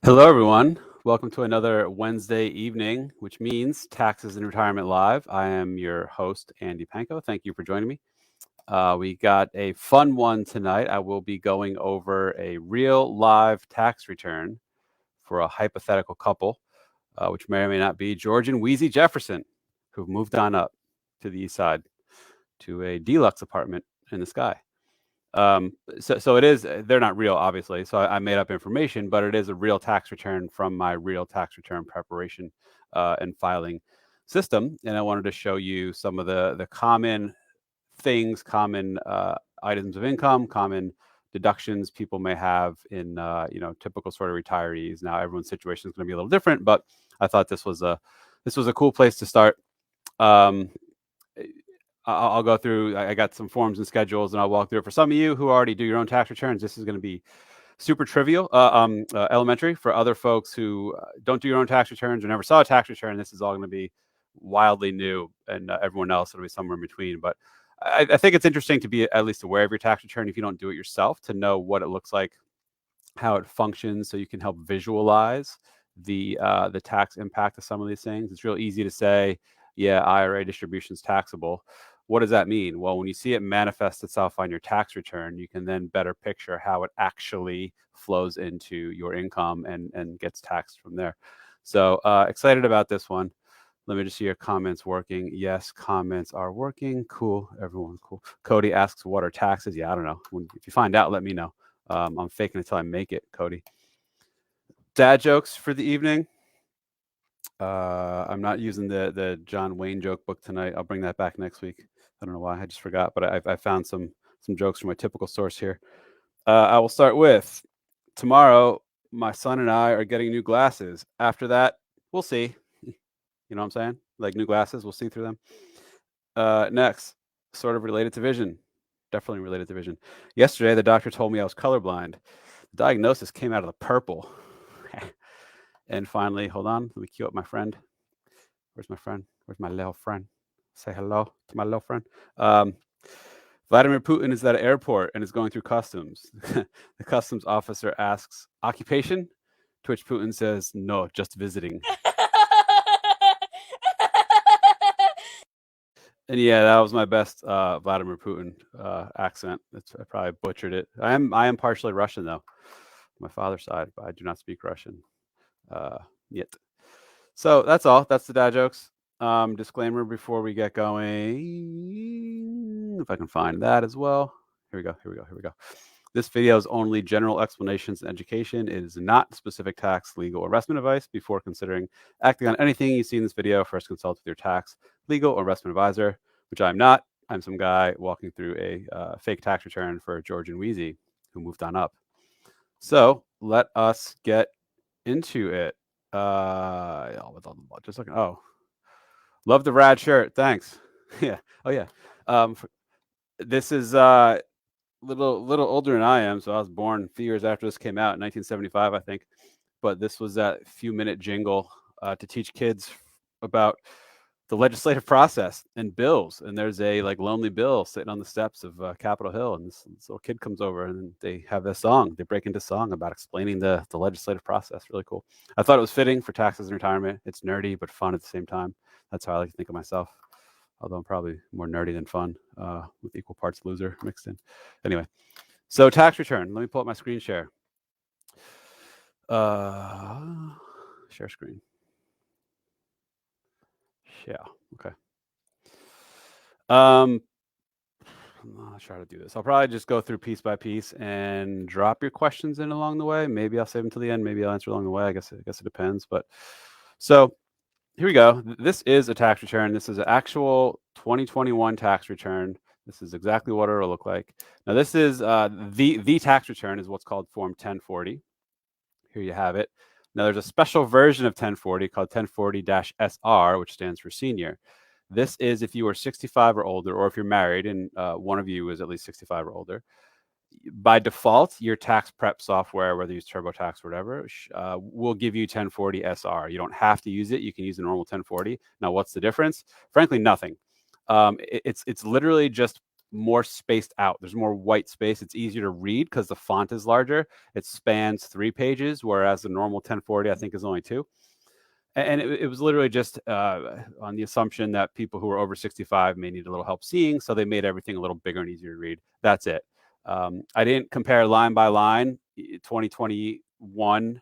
Hello, everyone. Welcome to another Wednesday evening, which means Taxes and Retirement Live. I am your host, Andy Panko. Thank you for joining me. We got a fun one tonight. I will be going over a real live tax return for a hypothetical couple, which may or may not be George and Wheezy Jefferson, who've moved on up to the east side to a deluxe apartment in the sky. So it is, they're not real, obviously. So I made up information, but it is a real tax return from my real tax return preparation and filing system. And I wanted to show you some of the common things, common items of income, common deductions people may have in, typical sort of retirees. Now, everyone's situation is going to be a little different, but I thought this was a cool place to start. I'll go through, I got some forms and schedules, and I'll walk through it. For some of you who already do your own tax returns, this is going to be super trivial, elementary. For other folks who don't do your own tax returns or never saw a tax return, this is all going to be wildly new, and everyone else will be somewhere in between. But I think it's interesting to be at least aware of your tax return if you don't do it yourself, to know what it looks like, how it functions, so you can help visualize the tax impact of some of these things. It's real easy to say, yeah, IRA distribution is taxable. What does that mean? Well, when you see it manifest itself on your tax return, you can then better picture how it actually flows into your income and gets taxed from there. So excited about this one. Let me just see your comments working. Yes, comments are working. Cool. Everyone, cool. Cody asks, what are taxes? Yeah, I don't know. If you find out, let me know. I'm faking it until I make it, Cody. Dad jokes for the evening. I'm not using the John Wayne joke book tonight. I'll bring that back next week. I don't know why, I just forgot, but I found some jokes from my typical source here. I will start with, tomorrow, my son and I are getting new glasses. After that, we'll see. You know what I'm saying? Like new glasses, we'll see through them. Next, sort of related to vision. Definitely related to vision. Yesterday, the doctor told me I was colorblind. The diagnosis came out of the purple. And finally, hold on, let me cue up my friend. Where's my friend? Where's my little friend? Say hello to my little friend. Vladimir Putin is at an airport and is going through customs. The customs officer asks, occupation? To which Putin says, no, just visiting. And yeah, that was my best Vladimir Putin accent. I probably butchered it. I am partially Russian, though, my father's side, but I do not speak Russian yet. So that's all. That's the dad jokes. Disclaimer before we get going, if I can find that as well. Here we go. This video is only general explanations and education. It is not specific tax, legal, or investment advice. Before considering acting on anything you see in this video, first consult with your tax, legal, or investment advisor, which I'm not. I'm some guy walking through a fake tax return for George and Wheezy, who moved on up. So let us get into it. Just looking. Oh, love the rad shirt. Thanks. Yeah. Oh yeah. This is little older than I am, so I was born a few years after this came out in 1975, I think. But this was that few-minute jingle to teach kids about the legislative process and bills. And there's a lonely Bill sitting on the steps of Capitol Hill, and this little kid comes over and they have a song. They break into song about explaining the legislative process. Really cool. I thought it was fitting for taxes and retirement. It's nerdy but fun at the same time. That's how I like to think of myself. Although I'm probably more nerdy than fun, with equal parts loser mixed in. Anyway, so tax return. Let me pull up my screen share. Share screen. Yeah. Okay. I'll try to do this. I'll probably just go through piece by piece and drop your questions in along the way. Maybe I'll save them till the end. Maybe I'll answer along the way. I guess it depends. But so here we go. This is a tax return. This is an actual 2021 tax return. This is exactly what it'll look like. Now, this is the tax return is what's called Form 1040. Here you have it. Now, there's a special version of 1040 called 1040-SR, which stands for senior. This is if you are 65 or older, or if you're married and one of you is at least 65 or older. By default, your tax prep software, whether you use TurboTax or whatever, will give you 1040-SR. You don't have to use it. You can use a normal 1040. Now, what's the difference? Frankly, nothing. It's literally just more spaced out. There's more white space. It's easier to read because the font is larger. It spans 3 pages, whereas the normal 1040, I think, is only 2. And it was literally just on the assumption that people who are over 65 may need a little help seeing, so they made everything a little bigger and easier to read. That's it. I didn't compare line by line 2021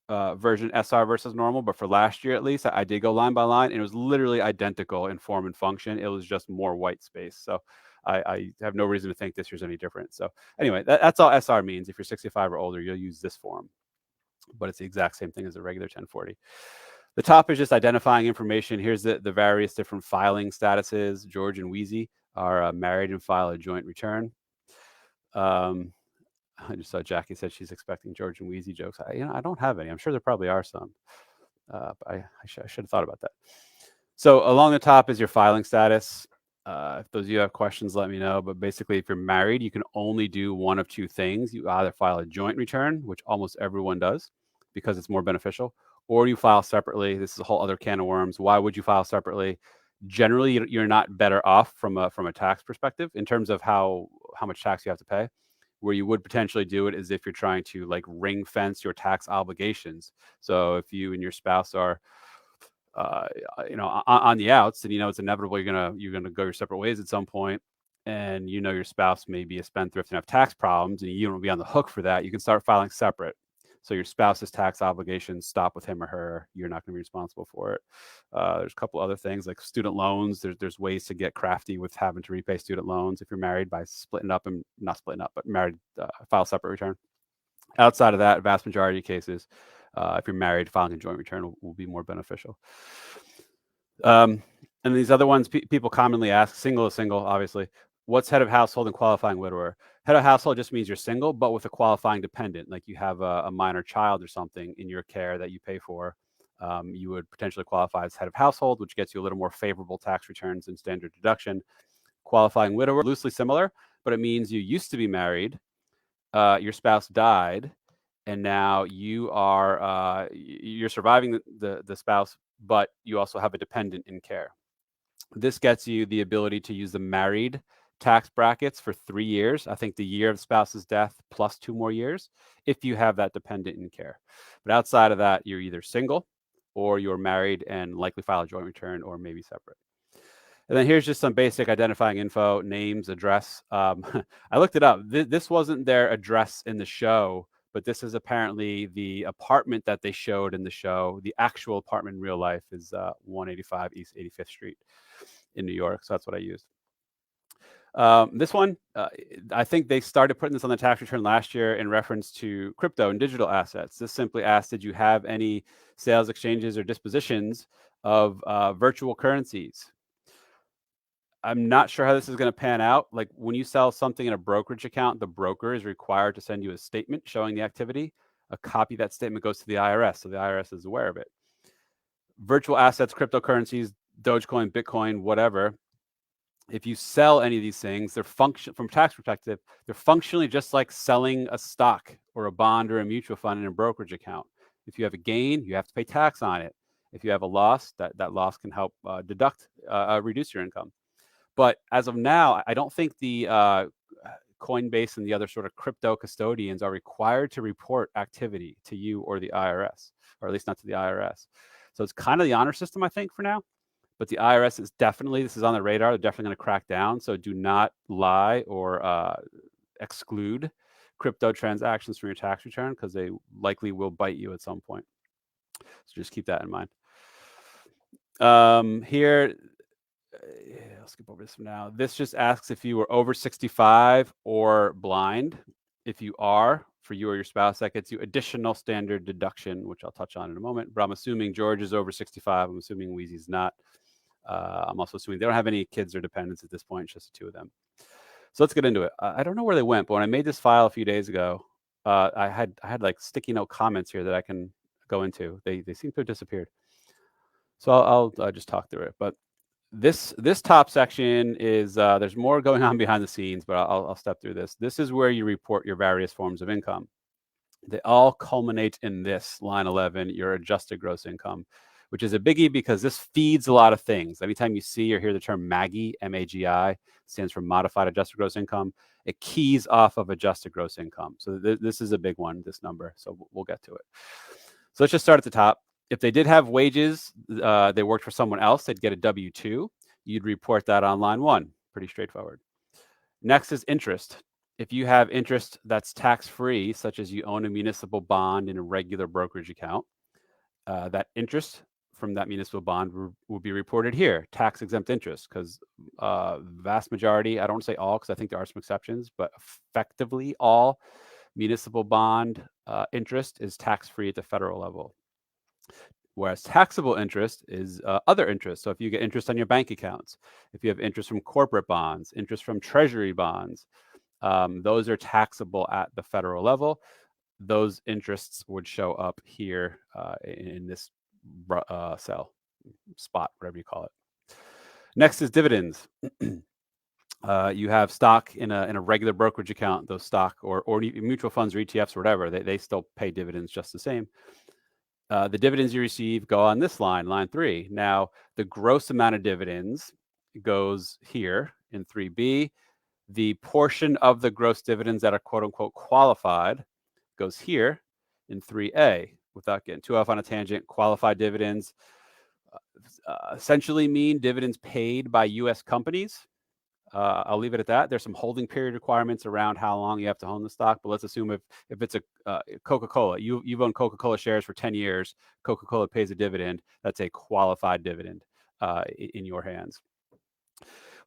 version SR versus normal, but for last year at least, I did go line by line, and it was literally identical in form and function. It was just more white space. So I have no reason to think this year's any different. So anyway, that's all SR means. If you're 65 or older, you'll use this form, but it's the exact same thing as a regular 1040. The top is just identifying information. Here's the various different filing statuses. George and Wheezy are married and file a joint return. I just saw Jackie said she's expecting George and Wheezy jokes. I don't have any. I'm sure there probably are some. But I should have thought about that. So along the top is your filing status. If those of you have questions, let me know. But basically, if you're married, you can only do one of two things. You either file a joint return, which almost everyone does because it's more beneficial, or you file separately. This is a whole other can of worms. Why would you file separately? Generally, you're not better off from a tax perspective in terms of how much tax you have to pay. Where you would potentially do it is if you're trying to like ring fence your tax obligations. So if you and your spouse are on the outs, and it's inevitable you're gonna go your separate ways at some point, and your spouse may be a spendthrift and have tax problems, and you don't be on the hook for that. You can start filing separate. So your spouse's tax obligations stop with him or her. You're not going to be responsible for it. There's a couple other things like student loans. There's ways to get crafty with having to repay student loans if you're married by splitting up and not splitting up, but married, file separate return. Outside of that, vast majority of cases, if you're married, filing a joint return will be more beneficial. And these other ones, people commonly ask, single is single, obviously. What's head of household and qualifying widower? Head of household just means you're single, but with a qualifying dependent, like you have a minor child or something in your care that you pay for. You would potentially qualify as head of household, which gets you a little more favorable tax returns and standard deduction. Qualifying widower, loosely similar, but it means you used to be married, your spouse died, and now you're surviving the spouse, but you also have a dependent in care. This gets you the ability to use the married tax brackets for 3 years. I think the year of spouse's death plus 2 more years if you have that dependent in care. But outside of that, you're either single or you're married and likely file a joint return or maybe separate. And then here's just some basic identifying info, names, address. I looked it up. This wasn't their address in the show, but this is apparently the apartment that they showed in the show. The actual apartment in real life is 185 East 85th Street in New York. So that's what I used. This one, I think they started putting this on the tax return last year in reference to crypto and digital assets. This simply asked, did you have any sales, exchanges, or dispositions of virtual currencies? I'm not sure how this is going to pan out. Like when you sell something in a brokerage account, the broker is required to send you a statement showing the activity. A copy of that statement goes to the IRS, so the IRS is aware of it. Virtual assets, cryptocurrencies, Dogecoin, Bitcoin, whatever. If you sell any of these things, they're from a tax perspective, they're functionally just like selling a stock or a bond or a mutual fund in a brokerage account. If you have a gain, you have to pay tax on it. If you have a loss, that loss can help reduce your income. But as of now, I don't think the Coinbase and the other sort of crypto custodians are required to report activity to you or the IRS, or at least not to the IRS. So it's kind of the honor system, I think, for now. But the IRS is definitely, this is on the radar. They're definitely going to crack down. So do not lie or exclude crypto transactions from your tax return because they likely will bite you at some point. So just keep that in mind. Here, I'll skip over this for now. This just asks if you were over 65 or blind. If you are, for you or your spouse, that gets you additional standard deduction, which I'll touch on in a moment. But I'm assuming George is over 65. I'm assuming Wheezy's not. I'm also assuming they don't have any kids or dependents at this point, just the two of them. So let's get into it. I don't know where they went, but when I made this file a few days ago, I had like sticky note comments here that I can go into. They seem to have disappeared. So I'll just talk through it. But this top section is there's more going on behind the scenes, but I'll step through this. This is where you report your various forms of income. They all culminate in this line 11, your adjusted gross income, which is a biggie because this feeds a lot of things. Anytime you see or hear the term MAGI, M-A-G-I, stands for Modified Adjusted Gross Income, it keys off of adjusted gross income. So this is a big one, this number. So we'll get to it. So let's just start at the top. If they did have wages, they worked for someone else, they'd get a W-2. You'd report that on line 1. Pretty straightforward. Next is interest. If you have interest that's tax-free, such as you own a municipal bond in a regular brokerage account, that interest from that municipal bond will be reported here, tax-exempt interest, because vast majority, I don't want to say all, because I think there are some exceptions, but effectively all municipal bond interest is tax-free at the federal level. Whereas taxable interest is other interest. So if you get interest on your bank accounts, if you have interest from corporate bonds, interest from treasury bonds, those are taxable at the federal level. Those interests would show up here in this cell, spot, whatever you call it. Next is dividends. You have stock in a regular brokerage account, those stock or mutual funds or ETFs or whatever, they still pay dividends just the same. The dividends you receive go on this line, line 3. Now, the gross amount of dividends goes here in 3B. The portion of the gross dividends that are quote unquote qualified goes here in 3A. Without getting too off on a tangent, qualified dividends essentially mean dividends paid by U.S. companies. I'll leave it at that. There's some holding period requirements around how long you have to hold the stock, but let's assume if it's a Coca-Cola, you've owned Coca-Cola shares for 10 years, Coca-Cola pays a dividend, that's a qualified dividend in your hands.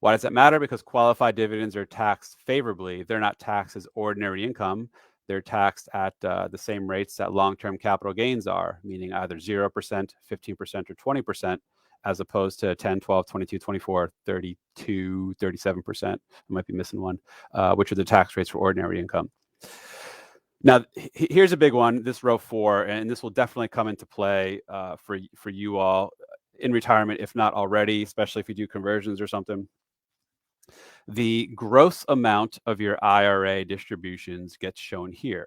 Why does that matter? Because qualified dividends are taxed favorably. They're not taxed as ordinary income. They're taxed at the same rates that long-term capital gains are, meaning either 0%, 15%, or 20%, as opposed to 10, 12, 22, 24, 32, 37%. I might be missing one, which are the tax rates for ordinary income. Now, here's a big one, this row 4, and this will definitely come into play for you all in retirement, if not already, especially if you do conversions or something. The gross amount of your IRA distributions gets shown here,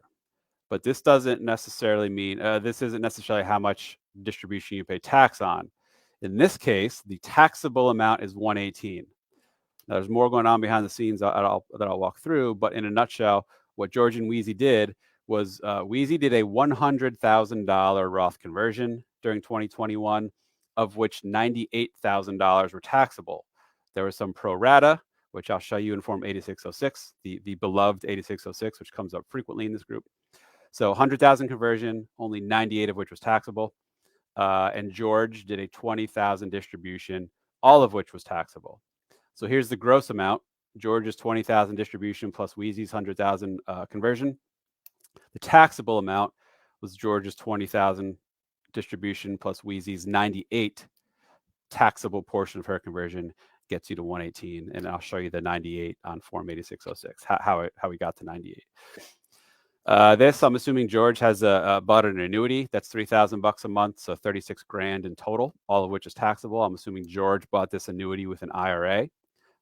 but this doesn't necessarily mean, this isn't necessarily how much distribution you pay tax on. In this case, the taxable amount is $118. Now, there's more going on behind the scenes that I'll walk through, but in a nutshell, what George and Wheezy did was Wheezy did a $100,000 Roth conversion during 2021, of which $98,000 were taxable. There was some pro rata, which I'll show you in Form 8606, the beloved 8606, which comes up frequently in this group. So 100,000 conversion, only 98 of which was taxable. And George did a 20,000 distribution, all of which was taxable. So here's the gross amount. George's 20,000 distribution plus Wheezy's 100,000 conversion. The taxable amount was George's 20,000 distribution plus Wheezy's 98 taxable portion of her conversion gets you to 118, and I'll show you the 98 on Form 8606, how we got to 98. This, I'm assuming George has bought an annuity. That's $3,000 a month, so 36 grand in total, all of which is taxable. I'm assuming George bought this annuity with an IRA.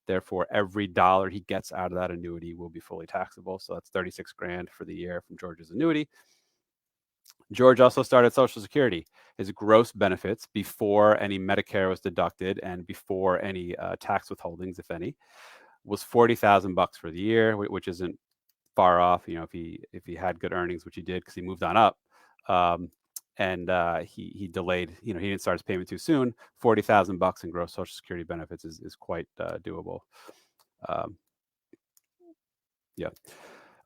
Therefore, every dollar he gets out of that annuity will be fully taxable. So that's 36 grand for the year from George's annuity. George also started Social Security. His gross benefits before any Medicare was deducted and before any tax withholdings, if any, was $40,000 for the year, which isn't far off. You know, if he had good earnings, which he did because he moved on up, and he delayed. You know, he didn't start his payment too soon. $40,000 in gross Social Security benefits is quite doable. Yeah.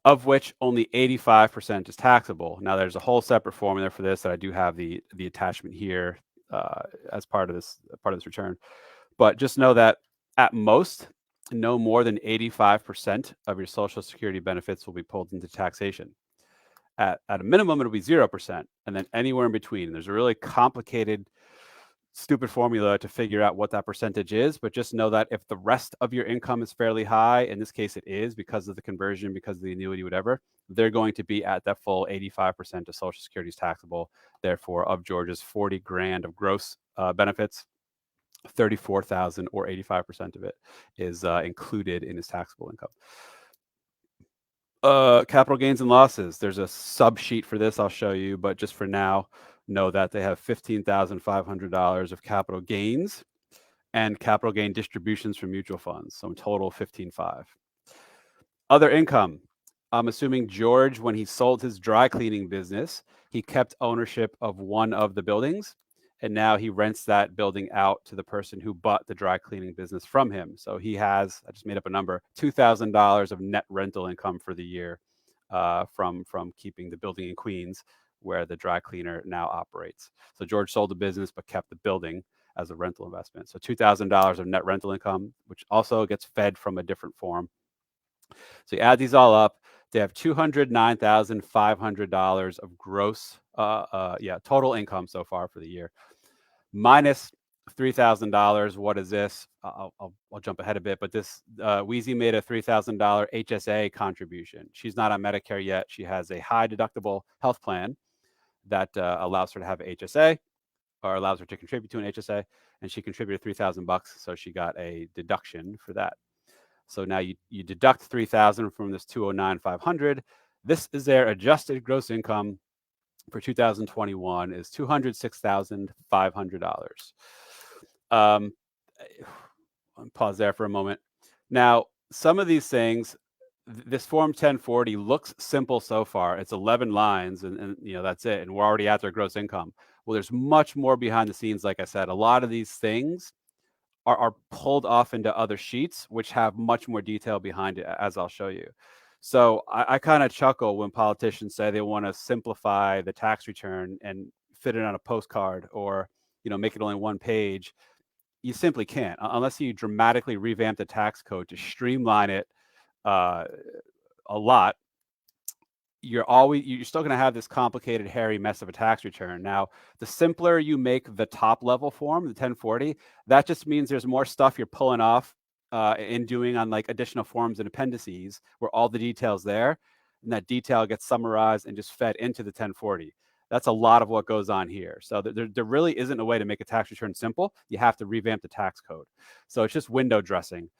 Of which only 85% is taxable. Now, there's a whole separate formula for this that I do have the attachment here as part of this return. But just know that at most, no more than 85% of your Social Security benefits will be pulled into taxation. At a minimum, it'll be 0%, and then anywhere in between. There's a really complicated, stupid formula to figure out what that percentage is, but just know that if the rest of your income is fairly high, in this case it is because of the conversion, because of the annuity, whatever, they're going to be at that full 85% of Social Security is taxable. Therefore, of George's 40 grand of gross benefits, 34,000 or 85% of it is included in his taxable income. Capital gains and losses. There's a sub sheet for this I'll show you, but just for now, know that they have $15,500 of capital gains and capital gain distributions from mutual funds. So in total, $15,500. Other income. I'm assuming George, when he sold his dry cleaning business, he kept ownership of one of the buildings, and now he rents that building out to the person who bought the dry cleaning business from him. So he has, I just made up a number, $2,000 of net rental income for the year from keeping the building in Queens, where the dry cleaner now operates. So George sold the business but kept the building as a rental investment. So $2,000 of net rental income, which also gets fed from a different form. So you add these all up, they have $209,500 of gross, total income so far for the year, minus $3,000. What is this? I'll jump ahead a bit, but this Wheezy made a $3,000 HSA contribution. She's not on Medicare yet. She has a high deductible health plan that allows her to have a HSA, or allows her to contribute to an HSA, and she contributed $3,000, so she got a deduction for that. So now you deduct $3,000 from this $209,500. This is their adjusted gross income for 2021 is $206,500. Pause there for a moment. Now, some of these things, this Form 1040 looks simple so far. It's 11 lines, and that's it. And we're already at their gross income. Well, there's much more behind the scenes. Like I said, a lot of these things are pulled off into other sheets, which have much more detail behind it, as I'll show you. So I kind of chuckle when politicians say they want to simplify the tax return and fit it on a postcard, or make it only one page. You simply can't, unless you dramatically revamp the tax code to streamline it a lot. You're still going to have this complicated, hairy mess of a tax return. Now, the simpler you make the top level form, the 1040, that just means there's more stuff you're pulling off in doing on like additional forms and appendices, where all the details there, and that detail gets summarized and just fed into the 1040. That's a lot of what goes on here. So there really isn't a way to make a tax return simple. You have to revamp the tax code. So it's just window dressing.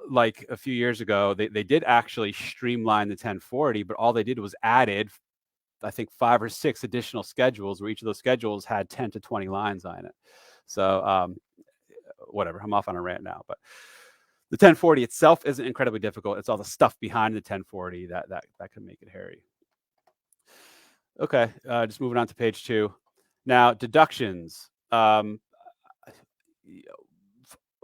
Like a few years ago, they did actually streamline the 1040, but all they did was added, I think, 5 or 6 additional schedules, where each of those schedules had 10 to 20 lines on it. So whatever, I'm off on a rant now, but the 1040 itself isn't incredibly difficult. It's all the stuff behind the 1040 that can make it hairy. Okay, just moving on to page 2. Now, deductions.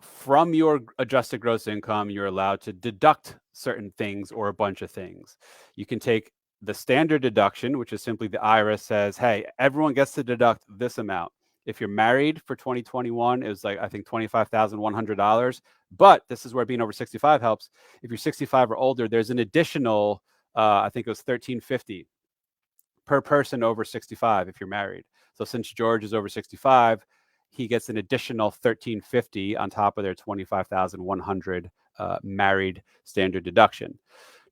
From your adjusted gross income, you're allowed to deduct certain things or a bunch of things. You can take the standard deduction, which is simply the IRS says, hey, everyone gets to deduct this amount. If you're married for 2021, it was like, I think, $25,100. But this is where being over 65 helps. If you're 65 or older, there's an additional, I think it was $1,350 per person over 65 if you're married. So since George is over 65, he gets an additional $1,350 on top of their $25,100 married standard deduction.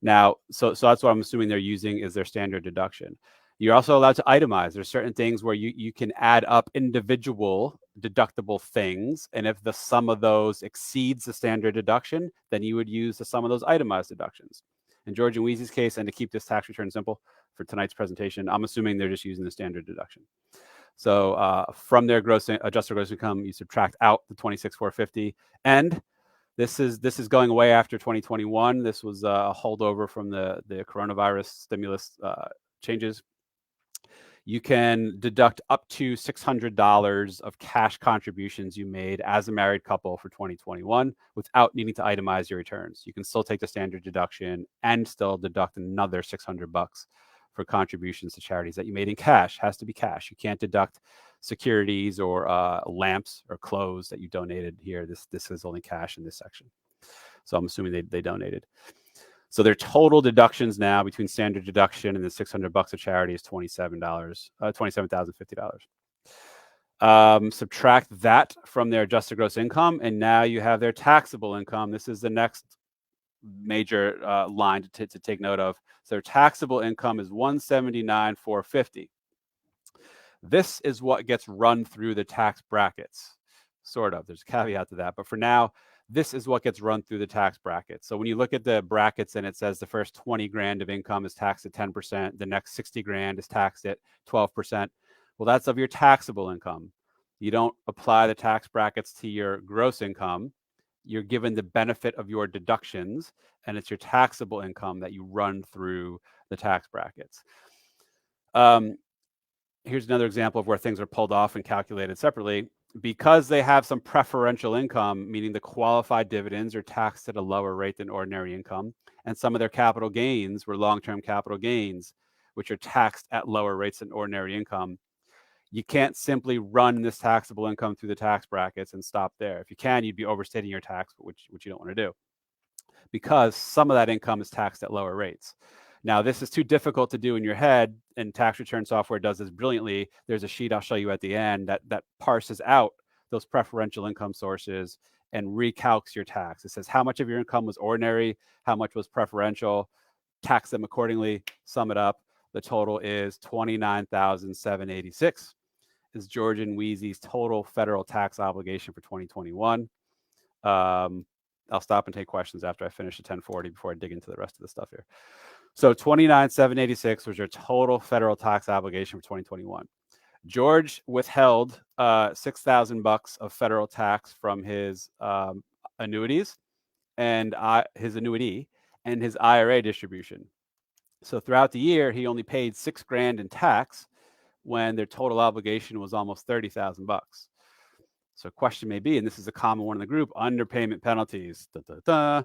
Now, so that's what I'm assuming they're using is their standard deduction. You're also allowed to itemize. There's certain things where you can add up individual deductible things, and if the sum of those exceeds the standard deduction, then you would use the sum of those itemized deductions. In George and Wheezy's case, and to keep this tax return simple for tonight's presentation, I'm assuming they're just using the standard deduction. So from their adjusted gross income, you subtract out the $26,450, and this is going away after 2021. This was a holdover from the coronavirus stimulus changes. You can deduct up to $600 of cash contributions you made as a married couple for 2021 without needing to itemize your returns. You can still take the standard deduction and still deduct another $600 for contributions to charities that you made in cash. Has to be cash. You can't deduct securities or lamps or clothes that you donated here. This is only cash in this section. So I'm assuming they donated. So their total deductions now between standard deduction and the $600 of charity is $27,050. Subtract that from their adjusted gross income, and now you have their taxable income. This is the next major line to take note of. So their taxable income is $179,450. This is what gets run through the tax brackets, sort of. There's a caveat to that, but for now, this is what gets run through the tax bracket. So when you look at the brackets and it says the first 20 grand of income is taxed at 10%, the next 60 grand is taxed at 12%. Well, that's of your taxable income. You don't apply the tax brackets to your gross income. You're given the benefit of your deductions, and it's your taxable income that you run through the tax brackets. Here's another example of where things are pulled off and calculated separately. Because they have some preferential income, meaning the qualified dividends are taxed at a lower rate than ordinary income, and some of their capital gains were long-term capital gains, which are taxed at lower rates than ordinary income. You can't simply run this taxable income through the tax brackets and stop there. If you can, you'd be overstating your tax, which you don't want to do, because some of that income is taxed at lower rates. Now, this is too difficult to do in your head, and tax return software does this brilliantly. There's a sheet I'll show you at the end that parses out those preferential income sources and recalcs your tax. It says how much of your income was ordinary, how much was preferential, tax them accordingly, sum it up. The total is $29,786. Is George and Wheezy's total federal tax obligation for 2021. I'll stop and take questions after I finish the 1040 before I dig into the rest of the stuff here. So 29,786 was your total federal tax obligation for 2021. George withheld $6,000 of federal tax from his annuities and his annuity and his IRA distribution. So throughout the year, he only paid $6 grand in tax when their total obligation was almost $30,000. So question may be, and this is a common one in the group, underpayment penalties. So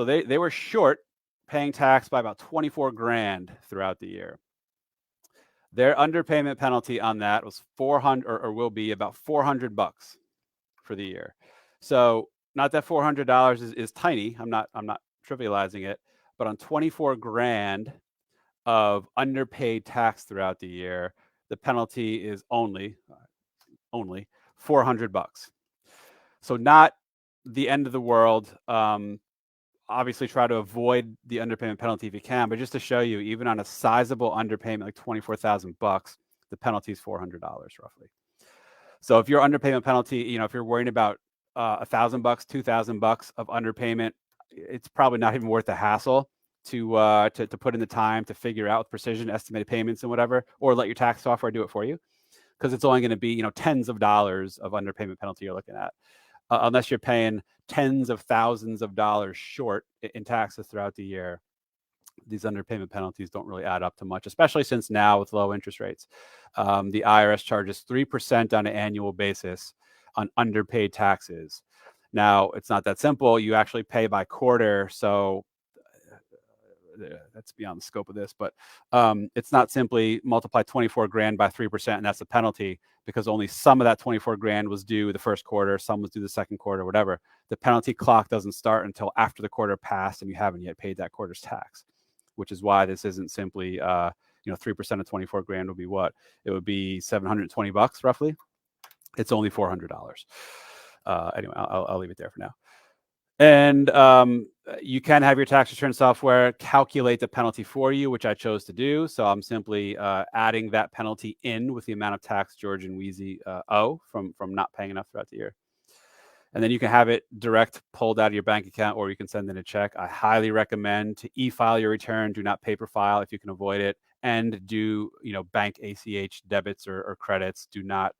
they were short paying tax by about 24 grand throughout the year. Their underpayment penalty on that was 400 or will be about $400 for the year. So not that $400 is tiny. I'm not trivializing it, but on 24 grand of underpaid tax throughout the year, the penalty is only $400. So not the end of the world. Obviously try to avoid the underpayment penalty if you can, but just to show you, even on a sizable underpayment like $24,000, the penalty is $400 roughly. So if your underpayment penalty, if you're worrying about $1,000, $2,000 of underpayment, it's probably not even worth the hassle to put in the time to figure out with precision estimated payments and whatever, or let your tax software do it for you, because it's only going to be tens of dollars of underpayment penalty you're looking at. Unless you're paying tens of thousands of dollars short in taxes throughout the year, these underpayment penalties don't really add up to much, especially since now with low interest rates. The IRS charges 3% on an annual basis on underpaid taxes. Now, it's not that simple. You actually pay by quarter, so that's beyond the scope of this, but it's not simply multiply 24 grand by 3% and that's the penalty, because only some of that 24 grand was due the first quarter, some was due the second quarter, whatever. The penalty clock doesn't start until after the quarter passed and you haven't yet paid that quarter's tax, which is why this isn't simply 3% of 24 grand would be what? It would be $720 roughly. It's only $400. Anyway, I'll leave it there for now. And you can have your tax return software calculate the penalty for you, which I chose to do. So I'm simply adding that penalty in with the amount of tax George and Wheezy owe from not paying enough throughout the year. And then you can have it direct pulled out of your bank account, or you can send in a check. I highly recommend to e-file your return. Do not paper file if you can avoid it. And do bank ACH debits or credits. Do not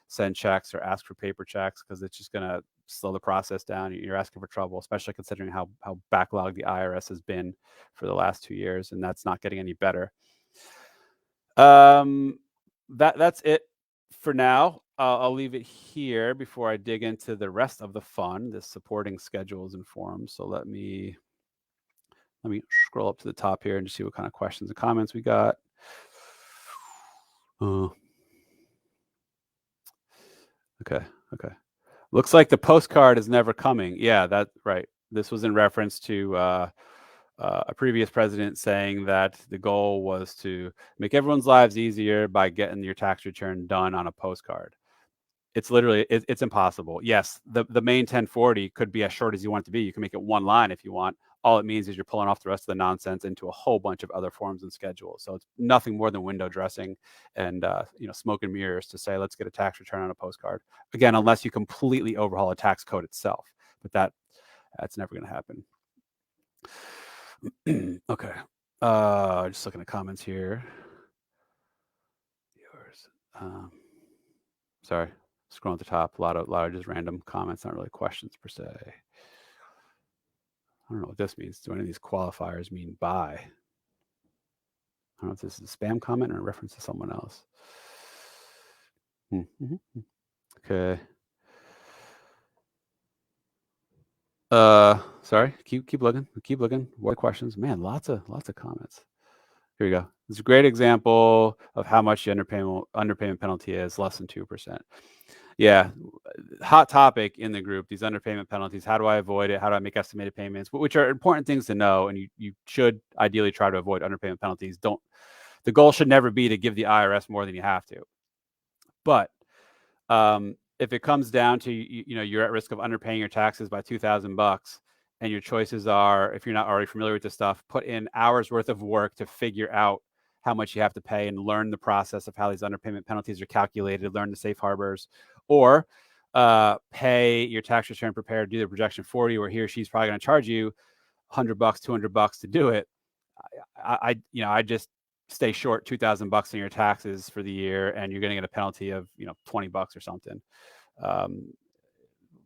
send checks or ask for paper checks, because it's just going to slow the process down. You're asking for trouble, especially considering how backlogged the IRS has been for the last 2 years, and that's not getting any better. That's it for now. I'll leave it here before I dig into the rest of the fun, the supporting schedules and forms. So let me scroll up to the top here and just see what kind of questions and comments we got. Okay. Looks like the postcard is never coming. Yeah, that's right. This was in reference to a previous president saying that the goal was to make everyone's lives easier by getting your tax return done on a postcard. It's literally, it's impossible. Yes, the main 1040 could be as short as you want it to be. You can make it one line if you want. all it means is you're pulling off the rest of the nonsense into a whole bunch of other forms and schedules. So it's nothing more than window dressing and smoke and mirrors to say, let's get a tax return on a postcard. Again, unless you completely overhaul a tax code itself, but that's never going to happen. Okay. Just looking at comments here. Yours. Sorry, scrolling at the top. A lot of just random comments, not really questions per se. I don't know what this means. Do any of these qualifiers mean buy? I don't know if this is a spam comment or a reference to someone else. Okay. Sorry. Keep looking. Keep looking. What questions? Man, lots of comments. Here you go. It's a great example of how much the underpayment penalty is, less than 2%. Yeah, hot topic in the group, these underpayment penalties. How do I avoid it? How do I make estimated payments? Which are important things to know, and you should ideally try to avoid underpayment penalties. The goal should never be to give the IRS more than you have to. But if it comes down to you're at risk of underpaying your taxes by $2,000, and your choices are, if you're not already familiar with this stuff, put in hours worth of work to figure out how much you have to pay and learn the process of how these underpayment penalties are calculated, learn the safe harbors, or pay your tax return preparer to do the projection for you, or he or she's probably going to charge you $100, $200 to do it. I just stay short $2,000 in your taxes for the year, and you're going to get a penalty of $20 or something.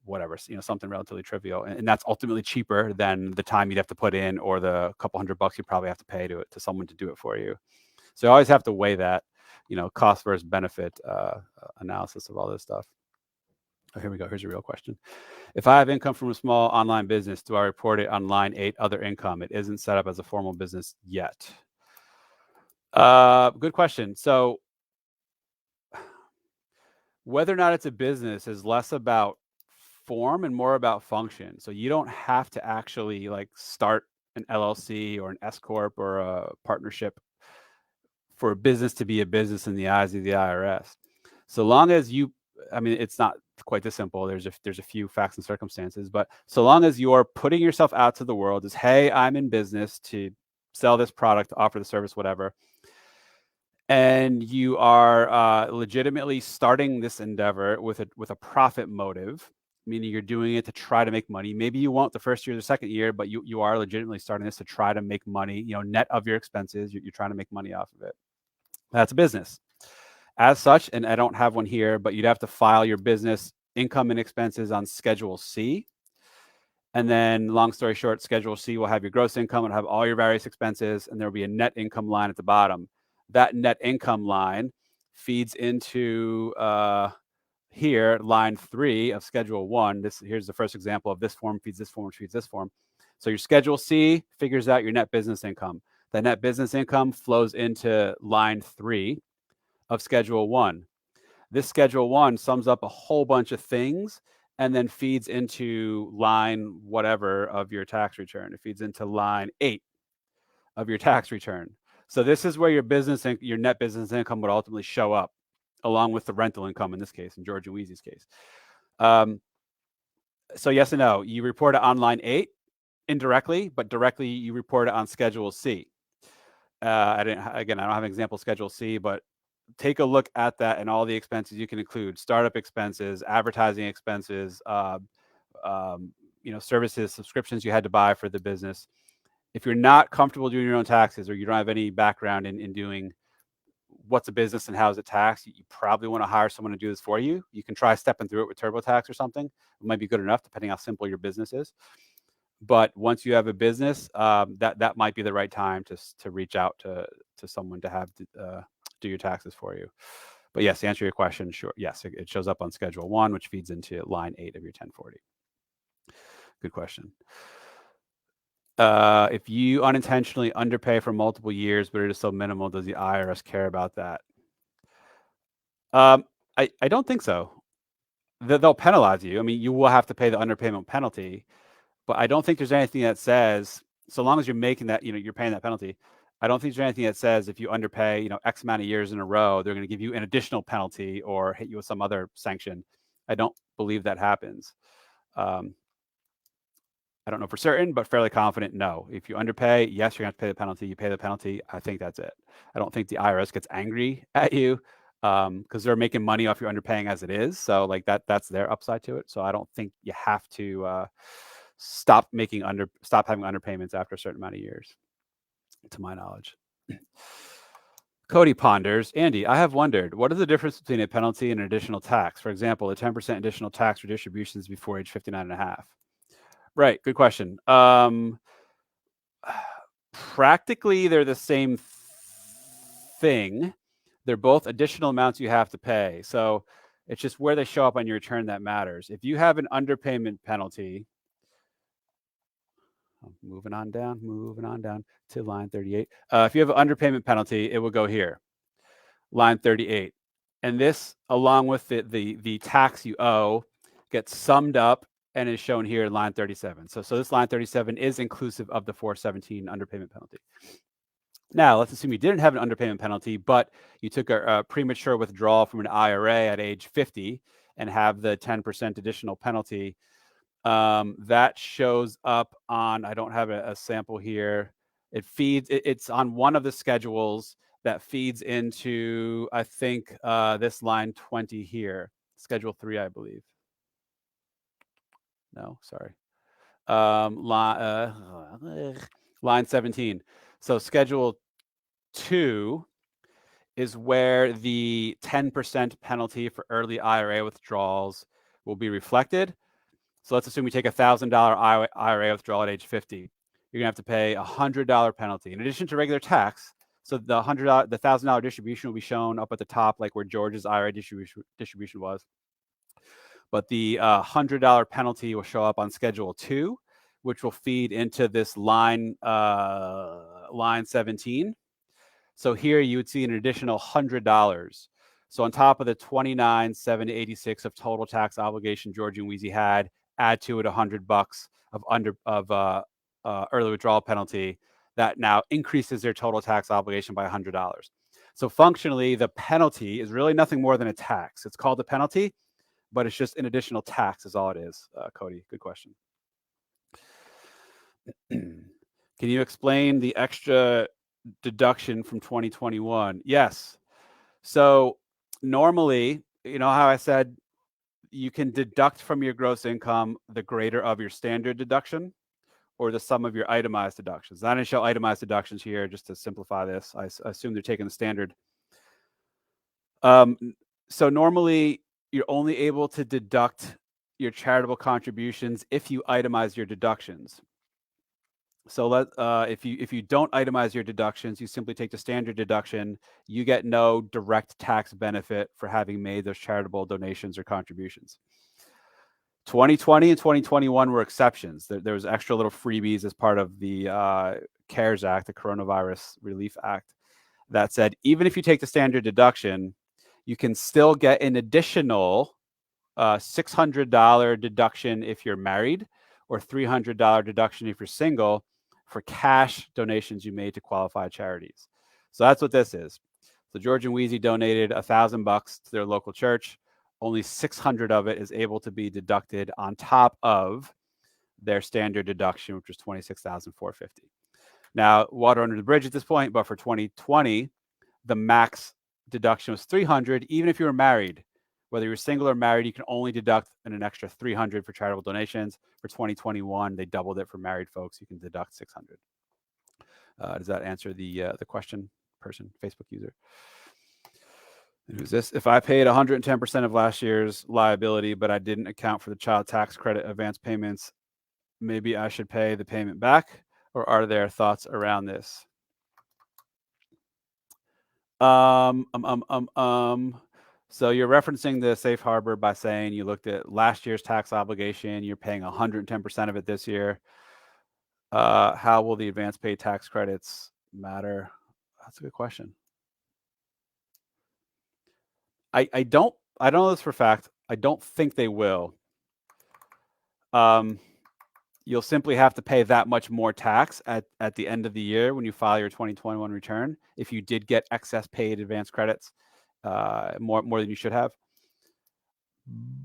Whatever, something relatively trivial, and that's ultimately cheaper than the time you'd have to put in or the couple $100 you probably have to pay to someone to do it for you. So you always have to weigh that, cost versus benefit analysis of all this stuff. Oh, here we go. Here's a real question. If I have income from a small online business, do I report it on line 8, other income? It isn't set up as a formal business yet. Good question. So whether or not it's a business is less about form and more about function. So you don't have to actually start an LLC or an S corp or a partnership for a business to be a business in the eyes of the IRS. So long as it's not quite this simple. There's a few facts and circumstances, but so long as you're putting yourself out to the world as, hey, I'm in business to sell this product, offer the service, whatever, and you are legitimately starting this endeavor with a profit motive, meaning you're doing it to try to make money. Maybe you won't the first year or the second year, but you are legitimately starting this to try to make money, net of your expenses. You're trying to make money off of it. That's a business. As such, and I don't have one here, but you'd have to file your business income and expenses on Schedule C. And then, long story short, Schedule C will have your gross income and have all your various expenses, and there will be a net income line at the bottom. That net income line feeds into here, line 3 of Schedule 1. Here's the first example of this form feeds this form, which feeds this form. So your Schedule C figures out your net business income. The net business income flows into line 3 of Schedule 1. This Schedule 1 sums up a whole bunch of things and then feeds into line whatever of your tax return. It feeds into line 8 of your tax return. So this is where your net business income would ultimately show up, along with the rental income in this case, in George and Wheezy's case. So yes and no. You report it on line 8 indirectly, but directly you report it on Schedule C. I don't have an example of Schedule C, but take a look at that and all the expenses you can include: startup expenses, advertising expenses, services, subscriptions you had to buy for the business. If you're not comfortable doing your own taxes, or you don't have any background in doing what's a business and how is it taxed, you probably want to hire someone to do this for you. You can try stepping through it with TurboTax or something. It might be good enough, depending how simple your business is. But once you have a business, that might be the right time to reach out to someone to have do your taxes for you. But yes, to answer your question, sure. Yes, it shows up on Schedule 1, which feeds into line 8 of your 1040. Good question. If you unintentionally underpay for multiple years, but it is so minimal, does the IRS care about that? I don't think so. They'll penalize you. I mean, you will have to pay the underpayment penalty, but I don't think there's anything that says, so long as you're making that, you're paying that penalty, I don't think there's anything that says if you underpay, X amount of years in a row, they're going to give you an additional penalty or hit you with some other sanction. I don't believe that happens. I don't know for certain, but fairly confident, no. If you underpay, yes, you're going to have to pay the penalty. You pay the penalty. I think that's it. I don't think the IRS gets angry at you because they're making money off your underpaying as it is. So like that's their upside to it. So I don't think you have to stop having underpayments after a certain amount of years, to my knowledge. Cody ponders, Andy, I have wondered, what is the difference between a penalty and an additional tax? For example, a 10% additional tax for distributions before age 59 and a half. Right, good question. Practically, they're the same thing. They're both additional amounts you have to pay. So it's just where they show up on your return that matters. If you have an underpayment penalty, moving on down to line 38. If you have an underpayment penalty, it will go here, line 38. And this, along with the tax you owe, gets summed up and is shown here in line 37. So this line 37 is inclusive of the 417 underpayment penalty. Now, let's assume you didn't have an underpayment penalty, but you took a premature withdrawal from an IRA at age 50 and have the 10% additional penalty. That shows up on, I don't have a sample here. It's on one of the schedules that feeds into, I think, this line 20 here, schedule 3, I believe. No, sorry. Line 17. So schedule 2 is where the 10% penalty for early IRA withdrawals will be reflected. So let's assume we take a $1,000 IRA withdrawal at age 50. You're gonna have to pay a $100 penalty in addition to regular tax. So the $1,000 distribution will be shown up at the top, like where George's IRA distribution was. But the $100 penalty will show up on Schedule 2, which will feed into this line 17. So here you would see an additional $100. So on top of the $29,786 of total tax obligation George and Wheezy had, add to it $100 of early withdrawal penalty. That now increases their total tax obligation by $100. So functionally, the penalty is really nothing more than a tax. It's called a penalty, but it's just an additional tax is all it is. Cody, good question. Can you explain the extra deduction from 2021? Yes. So normally, you know how I said you can deduct from your gross income the greater of your standard deduction or the sum of your itemized deductions. I didn't show itemized deductions here just to simplify this. I assume they're taking the standard. So normally you're only able to deduct your charitable contributions if you itemize your deductions. So if you don't itemize your deductions, you simply take the standard deduction, you get no direct tax benefit for having made those charitable donations or contributions. 2020 and 2021 were exceptions. There was extra little freebies as part of the CARES Act, the Coronavirus Relief Act, that said, even if you take the standard deduction, you can still get an additional $600 deduction if you're married or $300 deduction if you're single for cash donations you made to qualified charities. So that's what this is. So George and Wheezy donated $1,000 to their local church. Only 600 of it is able to be deducted on top of their standard deduction, which was $26,450. Now, water under the bridge at this point, but for 2020, the max deduction was 300, even if you were married. Whether you're single or married, you can only deduct an extra 300 for charitable donations. For 2021, they doubled it for married folks. You can deduct 600. Does that answer the question, person, Facebook user? Who's this? If I paid 110% of last year's liability, but I didn't account for the child tax credit advance payments, maybe I should pay the payment back, or are there thoughts around this? So you're referencing the safe harbor by saying you looked at last year's tax obligation, you're paying 110% of it this year. How will the advance paid tax credits matter? That's a good question. I don't know this for a fact. I don't think they will. You'll simply have to pay that much more tax at the end of the year when you file your 2021 return if you did get excess paid advance credits, more than you should have.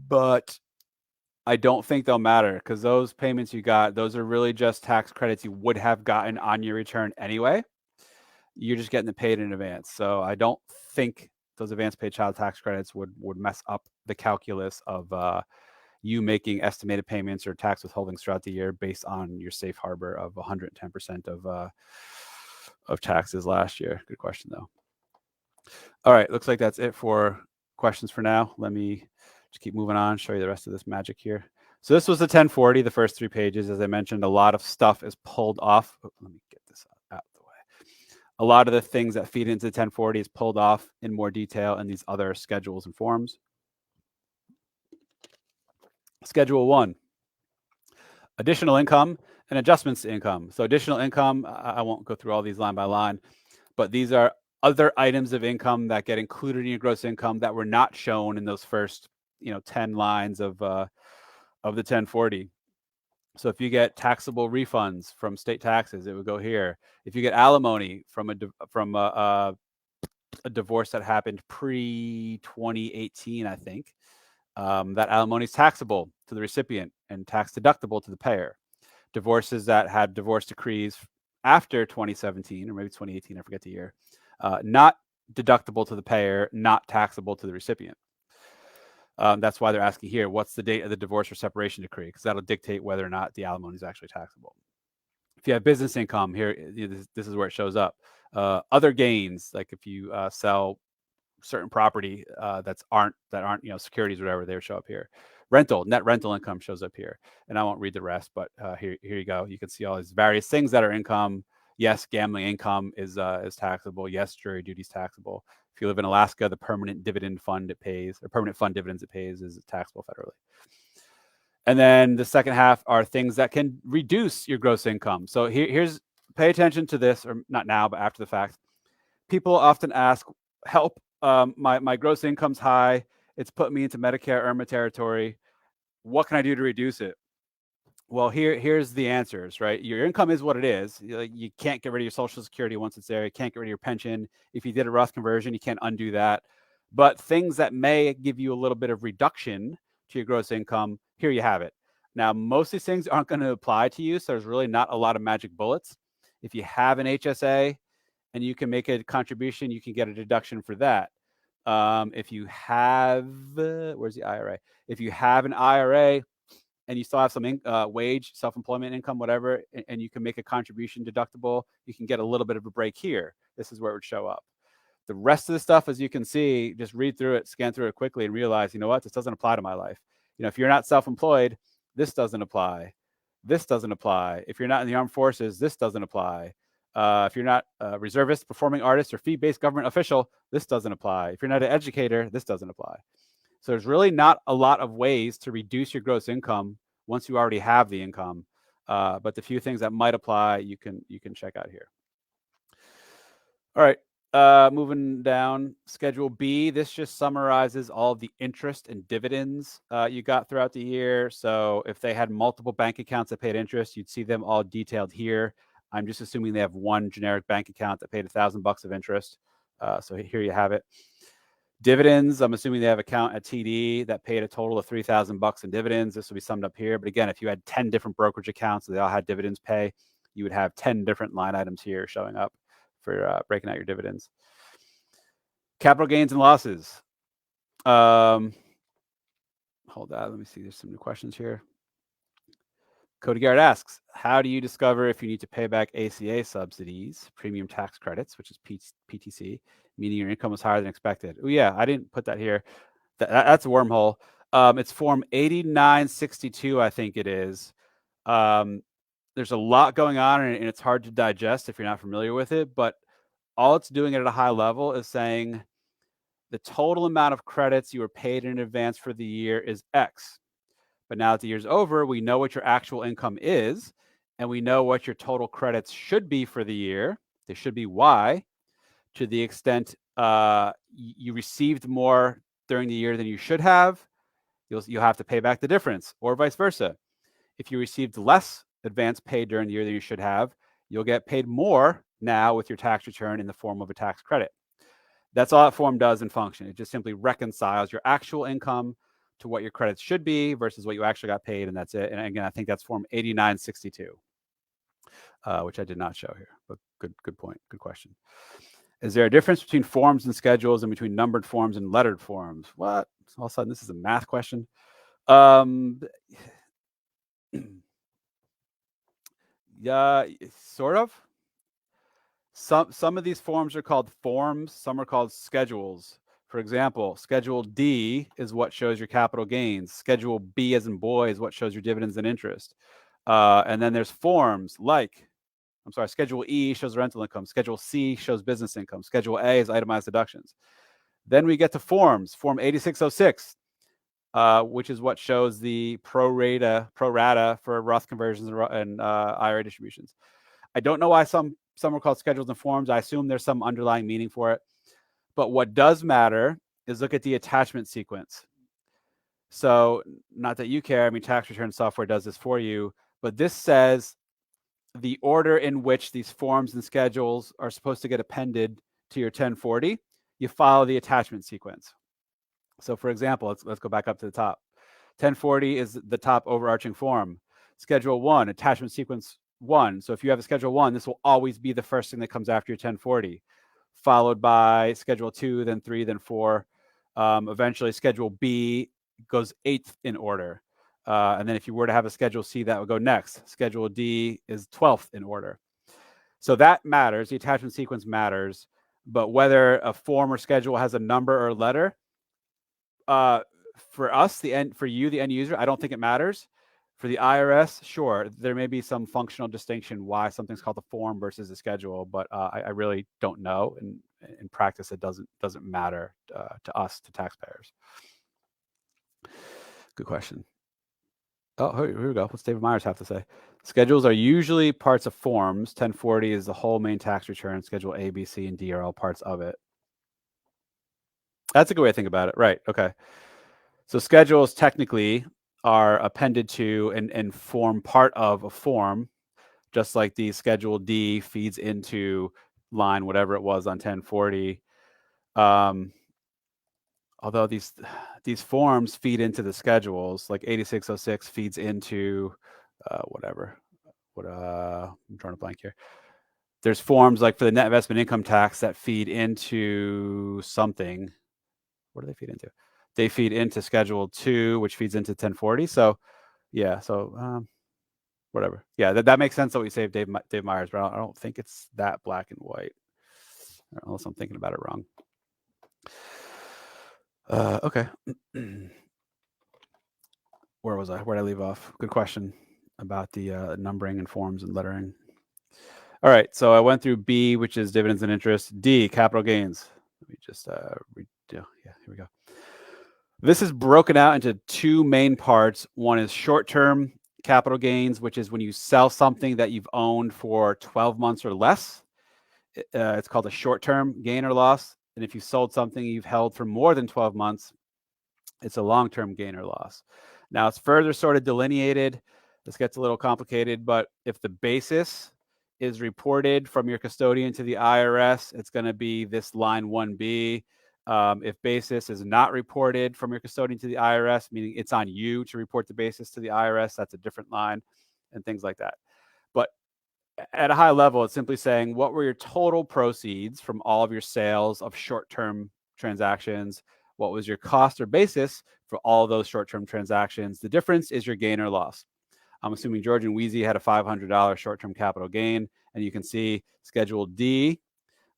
But I don't think they'll matter because those payments you got, those are really just tax credits you would have gotten on your return anyway. You're just getting it paid in advance. So I don't think those advance paid child tax credits would mess up the calculus of you making estimated payments or tax withholdings throughout the year based on your safe harbor of 110% of taxes last year. Good question, though. All right, looks like that's it for questions for now. Let me just keep moving on, show you the rest of this magic here. So this was the 1040, the first 3 pages. As I mentioned, a lot of stuff is pulled off. Oh, let me get this out of the way. A lot of the things that feed into the 1040 is pulled off in more detail in these other schedules and forms. Schedule 1, additional income and adjustments to income. So additional income, I won't go through all these line by line, but these are other items of income that get included in your gross income that were not shown in those first 10 lines of the 1040. So if you get taxable refunds from state taxes, it would go here. If you get alimony from a divorce that happened pre-2018, I think, that alimony is taxable to the recipient and tax deductible to the payer. Divorces that had divorce decrees after 2017 or maybe 2018, I forget the year, not deductible to the payer, not taxable to the recipient. That's why they're asking here, what's the date of the divorce or separation decree? Because that'll dictate whether or not the alimony is actually taxable. If you have business income, here, this is where it shows up. Other gains, like if you sell certain property that aren't securities or whatever, they show up here. Net rental income shows up here, and I won't read the rest, but here you go. You can see all these various things that are income. Yes, gambling income is taxable. Yes, jury duty is taxable. If you live in Alaska, the permanent dividend fund it pays, or permanent fund dividends it pays, is taxable federally. And then the second half are things that can reduce your gross income. So here's, pay attention to this, or not now, but after the fact. People often ask, help, my gross income's high. It's put me into Medicare IRMAA territory. What can I do to reduce it? Well, here's the answers, right? Your income is what it is. You can't get rid of your Social Security once it's there. You can't get rid of your pension. If you did a Roth conversion, you can't undo that. But things that may give you a little bit of reduction to your gross income, here you have it. Now, most of these things aren't going to apply to you, so there's really not a lot of magic bullets. If you have an HSA and you can make a contribution, you can get a deduction for that. If you have, where's the IRA? If you have an IRA and you still have some wage, self-employment income, whatever, and you can make a contribution deductible, you can get a little bit of a break here. This is where it would show up. The rest of the stuff, as you can see, just read through it, scan through it quickly, and realize, you know what, this doesn't apply to my life. If you're not self-employed, this doesn't apply. This doesn't apply. If you're not in the armed forces, this doesn't apply. If you're not a reservist, performing artist, or fee-based government official, this doesn't apply. If you're not an educator, this doesn't apply. So there's really not a lot of ways to reduce your gross income once you already have the income. But the few things that might apply, you can check out here. All right. Moving down, Schedule B, this just summarizes all of the interest and dividends you got throughout the year. So if they had multiple bank accounts that paid interest, you'd see them all detailed here. I'm just assuming they have one generic bank account that paid $1,000 of interest. So here you have it. Dividends, I'm assuming they have an account at TD that paid a total of $3,000 in dividends. This will be summed up here. But again, if you had 10 different brokerage accounts that they all had dividends pay, you would have 10 different line items here showing up for breaking out your dividends. Capital gains and losses. Hold on, let me see. There's some new questions here. Cody Garrett asks, how do you discover if you need to pay back ACA subsidies, premium tax credits, which is PTC, meaning your income was higher than expected? Oh, yeah, I didn't put that here. That's a wormhole. It's Form 8962, I think it is. There's a lot going on, and it's hard to digest if you're not familiar with it. But all it's doing at a high level is saying the total amount of credits you were paid in advance for the year is X. But now that the year's over, we know what your actual income is, and we know what your total credits should be for the year. They should be Y. To the extent you received more during the year than you should have, you'll have to pay back the difference, or vice versa. If you received less advance paid during the year than you should have, you'll get paid more now with your tax return in the form of a tax credit. That's all that form does in function. It just simply reconciles your actual income to what your credits should be versus what you actually got paid, and that's it. And again, I think that's Form 8962, which I did not show here, but good point, good question. Is there a difference between forms and schedules and between numbered forms and lettered forms? What? All of a sudden, this is a math question. Yeah, sort of. Some of these forms are called forms, some are called schedules. For example, Schedule D is what shows your capital gains. Schedule B as in boy is what shows your dividends and interest. And then there's forms like, Schedule E shows rental income. Schedule C shows business income. Schedule A is itemized deductions. Then we get to forms. Form 8606, which is what shows the pro rata for Roth conversions and IRA distributions. I don't know why some are called schedules and forms. I assume there's some underlying meaning for it. But what does matter is look at the attachment sequence. So not that you care. I mean, tax return software does this for you. But this says the order in which these forms and schedules are supposed to get appended to your 1040. You follow the attachment sequence. So for example, let's go back up to the top. 1040 is the top overarching form. Schedule 1, attachment sequence 1. So if you have a Schedule 1, this will always be the first thing that comes after your 1040, followed by Schedule 2, then 3, then 4. Eventually, Schedule B goes 8th in order. And then if you were to have a Schedule C, that would go next. Schedule D is 12th in order. So that matters. The attachment sequence matters. But whether a form or schedule has a number or a letter, for us, for you, the end user, I don't think it matters. For the IRS, sure, there may be some functional distinction why something's called a form versus a schedule, but I really don't know. And in practice, it doesn't matter to us, to taxpayers. Good question. Oh, here we go. What's David Myers have to say? Schedules are usually parts of forms. 1040 is the whole main tax return. Schedule A, B, C, and D are all parts of it. That's a good way to think about it. Right. Okay. So schedules technically are appended to and form part of a form, just like the Schedule D feeds into line whatever it was on 1040. Although these forms feed into the schedules, like 8606 feeds into whatever. I'm drawing a blank here. There's forms like for the net investment income tax that feed into something. What do they feed into? They feed into Schedule 2, which feeds into 1040. So, yeah. So, whatever. Yeah, that makes sense. What we say of Dave Myers, but I don't think it's that black and white, unless I'm thinking about it wrong. Okay. Where was I? Where did I leave off? Good question about the numbering and forms and lettering. All right. So I went through B, which is dividends and interest. D, capital gains. Let me just yeah, here we go. This is broken out into two main parts. One is short-term capital gains, which is when you sell something that you've owned for 12 months or less. It's called a short-term gain or loss. And if you sold something you've held for more than 12 months, it's a long-term gain or loss. Now, it's further sort of delineated. This gets a little complicated, but if the basis is reported from your custodian to the IRS, it's going to be this line 1B. If basis is not reported from your custodian to the IRS, meaning it's on you to report the basis to the IRS, that's a different line, and things like that. But at a high level, it's simply saying, what were your total proceeds from all of your sales of short-term transactions? What was your cost or basis for all those short-term transactions? The difference is your gain or loss. I'm assuming George and Wheezy had a $500 short-term capital gain, and you can see Schedule D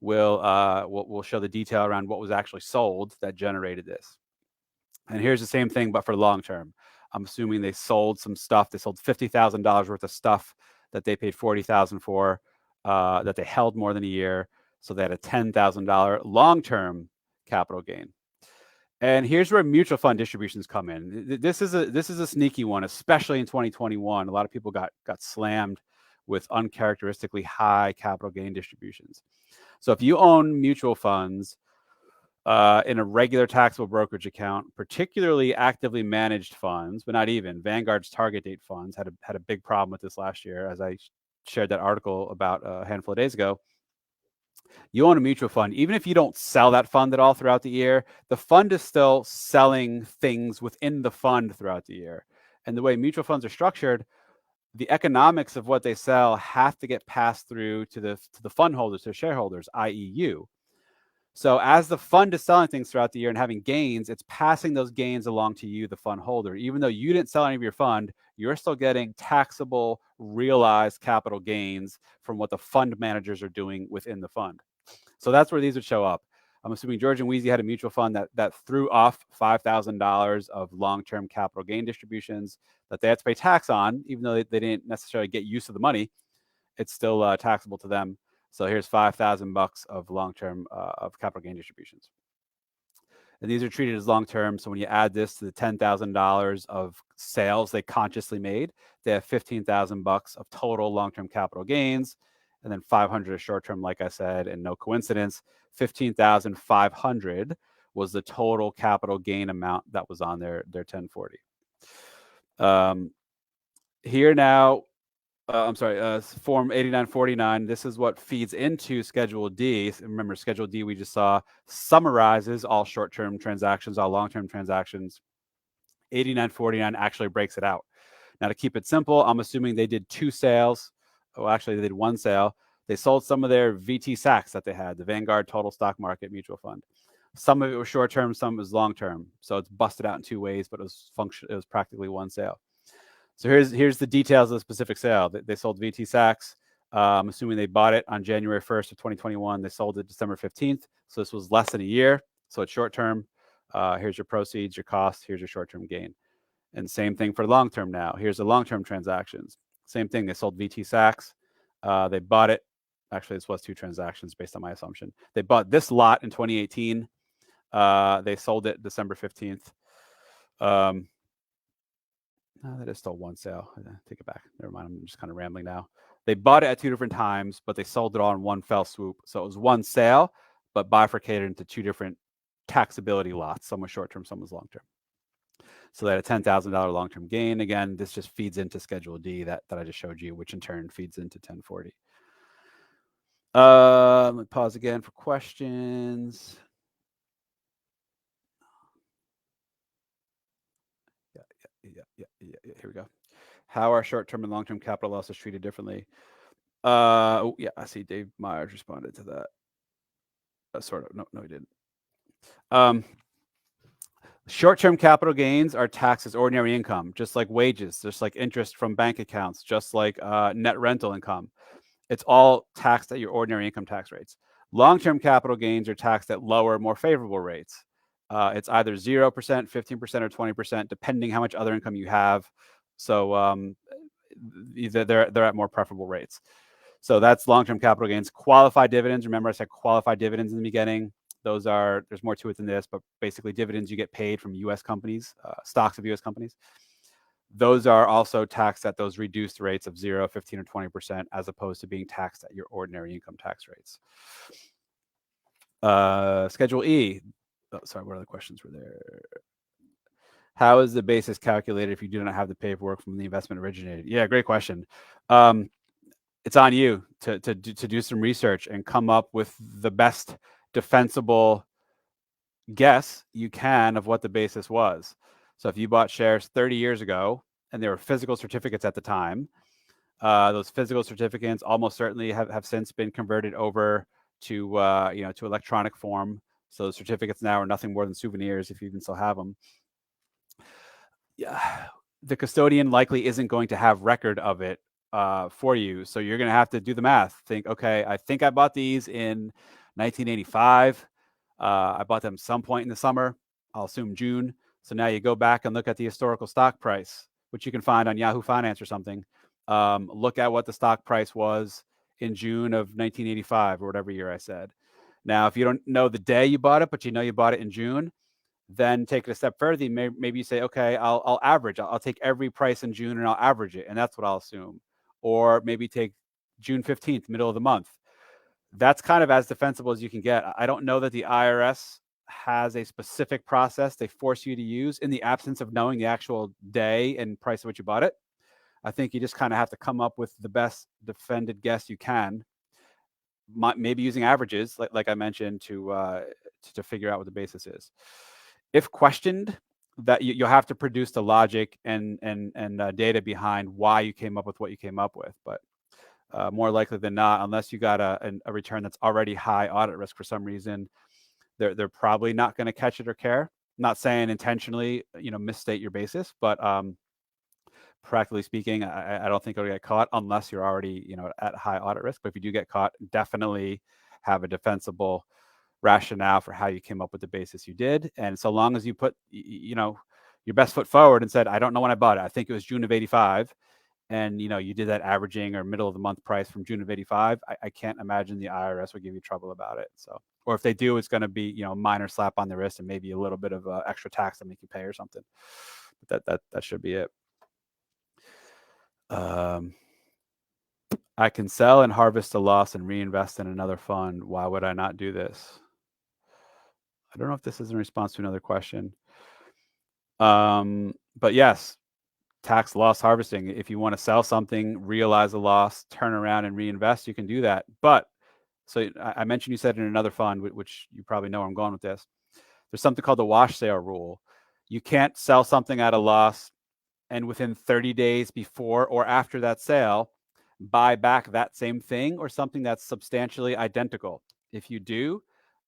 will show the detail around what was actually sold that generated this. And here's the same thing, but for long-term. I'm assuming they sold some stuff. They sold $50,000 worth of stuff that they paid $40,000 for, that they held more than a year. So they had a $10,000 long-term capital gain. And here's where mutual fund distributions come in. This is a sneaky one, especially in 2021. A lot of people got slammed with uncharacteristically high capital gain distributions. So if you own mutual funds in a regular taxable brokerage account, particularly actively managed funds, but not even Vanguard's target date funds had a big problem with this last year, as I shared that article about a handful of days ago. You own a mutual fund. Even if you don't sell that fund at all throughout the year, the fund is still selling things within the fund throughout the year. And the way mutual funds are structured, the economics of what they sell have to get passed through to the fund holders, to shareholders, i.e. you. So as the fund is selling things throughout the year and having gains, it's passing those gains along to you, the fund holder. Even though you didn't sell any of your fund, you're still getting taxable realized capital gains from what the fund managers are doing within the fund. So that's where these would show up. I'm assuming George and Wheezy had a mutual fund that threw off $5,000 of long-term capital gain distributions that they had to pay tax on, even though they didn't necessarily get use of the money. It's still taxable to them. So here's $5,000 of long-term of capital gain distributions. And these are treated as long-term. So when you add this to the $10,000 of sales they consciously made, they have $15,000 of total long-term capital gains, and then 500 of short-term, like I said, and no coincidence, 15,500 was the total capital gain amount that was on their 1040. Here now, Form 8949, this is what feeds into Schedule D. Remember, Schedule D we just saw summarizes all short-term transactions, all long-term transactions. 8949 actually breaks it out. Now, to keep it simple, I'm assuming they did 2 sales. Oh, actually, they did 1 sale. They sold some of their VT SACs that they had, the Vanguard Total Stock Market Mutual Fund. Some of it was short-term, some was long-term. So it's busted out in 2 ways, but it was practically 1 sale. So here's the details of the specific sale. They sold VT SACs. I'm assuming they bought it on January 1st of 2021. They sold it December 15th. So this was less than a year. So it's short-term. Here's your proceeds, your cost. Here's your short-term gain. And same thing for long-term now. Here's the long-term transactions. Same thing. They sold VT SACs. They bought it. Actually, this was 2 transactions based on my assumption. They bought this lot in 2018. They sold it December 15th. No, that is still 1 sale. Take it back. Never mind. I'm just kind of rambling now. They bought it at 2 different times, but they sold it all in 1 fell swoop. So it was 1 sale, but bifurcated into 2 different taxability lots. Some was short-term, some was long-term. So they had a $10,000 long-term gain. Again, this just feeds into Schedule D that I just showed you, which in turn feeds into 1040. Let me pause again for questions. Yeah. Here we go. How are short-term and long-term capital losses treated differently? Yeah, I see Dave Myers responded to that. Sort of. No, he didn't. Short-term capital gains are taxed as ordinary income, just like wages, just like interest from bank accounts, just like net rental income. It's all taxed at your ordinary income tax rates. Long-term capital gains are taxed at lower, more favorable rates. It's either 0%, 15%, or 20%, depending how much other income you have. So they're at more preferable rates. So that's long-term capital gains. Qualified dividends. Remember, I said qualified dividends in the beginning. There's more to it than this, but basically dividends you get paid from U.S. companies, stocks of U.S. companies. Those are also taxed at those reduced rates of 0, 15, or 20%, as opposed to being taxed at your ordinary income tax rates. Schedule E. Oh, sorry, what other questions were there? How is the basis calculated if you do not have the paperwork from the investment originated? Yeah, great question. It's on you to do some research and come up with the best defensible guess you can of what the basis was. So if you bought shares 30 years ago and there were physical certificates at the time, those physical certificates almost certainly have since been converted over to to electronic form. So the certificates now are nothing more than souvenirs, if you even still have them. Yeah, the custodian likely isn't going to have record of it for you. So you're going to have to do the math. Think, okay, I think I bought these in 1985. I bought them some point in the summer. I'll assume June. So now you go back and look at the historical stock price, which you can find on Yahoo Finance or something. Look at what the stock price was in June of 1985 or whatever year I said. Now, if you don't know the day you bought it, but you know you bought it in June, then take it a step further. Maybe you say, okay, I'll average. I'll take every price in June and I'll average it. And that's what I'll assume. Or maybe take June 15th, middle of the month. That's kind of as defensible as you can get. I don't know that the IRS has a specific process they force you to use in the absence of knowing the actual day and price of which you bought it. I think you just kind of have to come up with the best defended guess you can. maybe using averages, like I mentioned, to figure out what the basis is. If questioned, that you'll have to produce the logic and data behind why you came up with what you came up with. But more likely than not, unless you got a return that's already high audit risk for some reason, they're probably not going to catch it or care. Not saying intentionally, misstate your basis, but practically speaking, I don't think it'll get caught unless you're already, at high audit risk. But if you do get caught, definitely have a defensible rationale for how you came up with the basis you did. And so long as you put, your best foot forward and said, I don't know when I bought it. I think it was June of 85. And, you did that averaging or middle of the month price from June of 85. I can't imagine the IRS would give you trouble about it. So, or if they do, it's going to be, a minor slap on the wrist and maybe a little bit of extra tax to make you pay or something. But that should be it. I can sell and harvest a loss and reinvest in another fund. Why would I not do this? I don't know if this is in response to another question. But yes, tax loss harvesting. If you want to sell something, realize a loss, turn around and reinvest, you can do that. But so I mentioned you said in another fund, which you probably know where I'm going with this. There's something called the wash sale rule. You can't sell something at a loss and within 30 days before or after that sale, buy back that same thing or something that's substantially identical. If you do,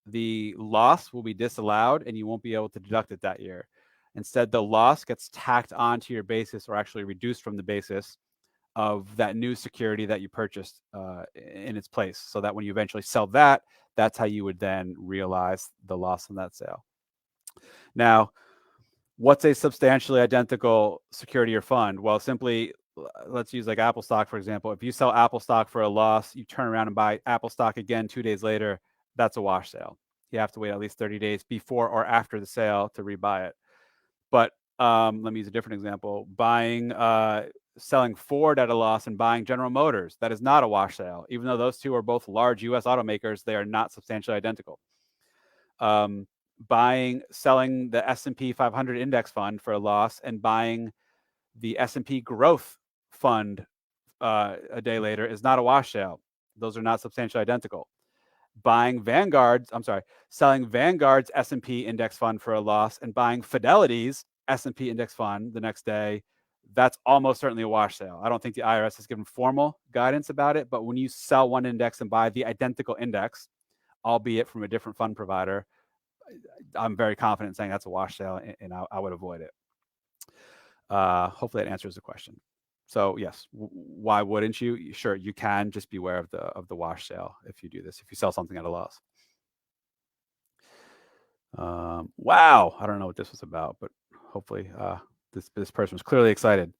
the loss will be disallowed and you won't be able to deduct it that year. Instead, the loss gets tacked onto your basis or actually reduced from the basis of that new security that you purchased in its place. So that when you eventually sell that, that's how you would then realize the loss on that sale. Now, what's a substantially identical security or fund? Well, simply, let's use like Apple stock, for example. If you sell Apple stock for a loss, you turn around and buy Apple stock again 2 days later, that's a wash sale. You have to wait at least 30 days before or after the sale to rebuy it. But let me use a different example. Selling Ford at a loss and buying General Motors, that is not a wash sale. Even though those two are both large U.S. automakers, they are not substantially identical. Selling the S&P 500 index fund for a loss and buying the S&P growth fund a day later is not a wash sale. Those are not substantially identical. Selling Vanguard's S&P index fund for a loss and buying Fidelity's S&P index fund the next day, that's almost certainly a wash sale. I don't think the IRS has given formal guidance about it, but when you sell one index and buy the identical index, albeit from a different fund provider, I'm very confident in saying that's a wash sale, and I would avoid it. Hopefully that answers the question. So yes, why wouldn't you? Sure, you can. Just beware of the wash sale if you do this. If you sell something at a loss. Wow, I don't know what this was about, but hopefully this person was clearly excited.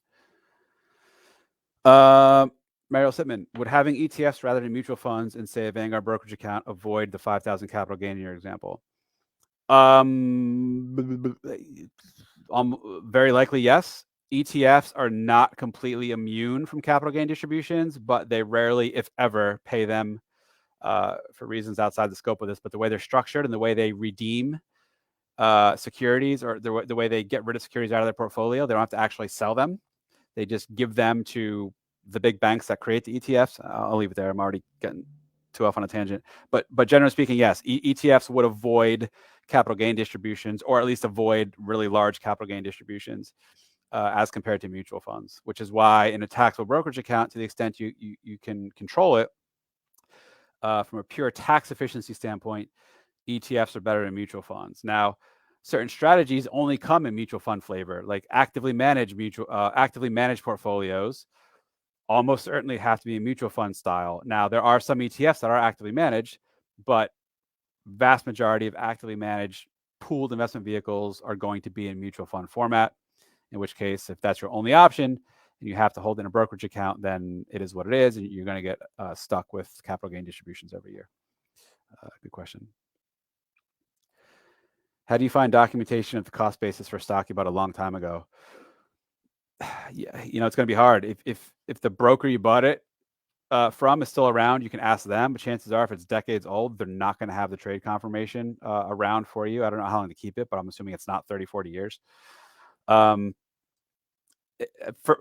Mariel Sitman, would having ETFs rather than mutual funds in, say, a Vanguard brokerage account avoid the 5,000 capital gain in your example? Very likely, yes. ETFs are not completely immune from capital gain distributions, but they rarely, if ever, pay them for reasons outside the scope of this. But the way they're structured and the way they redeem securities, or the way they get rid of securities out of their portfolio, they don't have to actually sell them. They just give them to the big banks that create the ETFs. I'll leave it there. I'm already getting too off on a tangent. But generally speaking, yes, ETFs would avoid capital gain distributions, or at least avoid really large capital gain distributions as compared to mutual funds, which is why in a taxable brokerage account, to the extent you can control it from a pure tax efficiency standpoint, ETFs are better than mutual funds. Now, certain strategies only come in mutual fund flavor, like actively managed portfolios almost certainly have to be a mutual fund style. Now, there are some ETFs that are actively managed, but vast majority of actively managed pooled investment vehicles are going to be in mutual fund format, in which case, if that's your only option and you have to hold in a brokerage account, then it is what it is, and you're going to get stuck with capital gain distributions every year. Good question. How do you find documentation of the cost basis for stock you bought a long time ago? Yeah, it's going to be hard. If the broker you bought it from is still around, you can ask them, but chances are if it's decades old, they're not going to have the trade confirmation around for you. I don't know how long to keep it, but I'm assuming it's not 30, 40 years.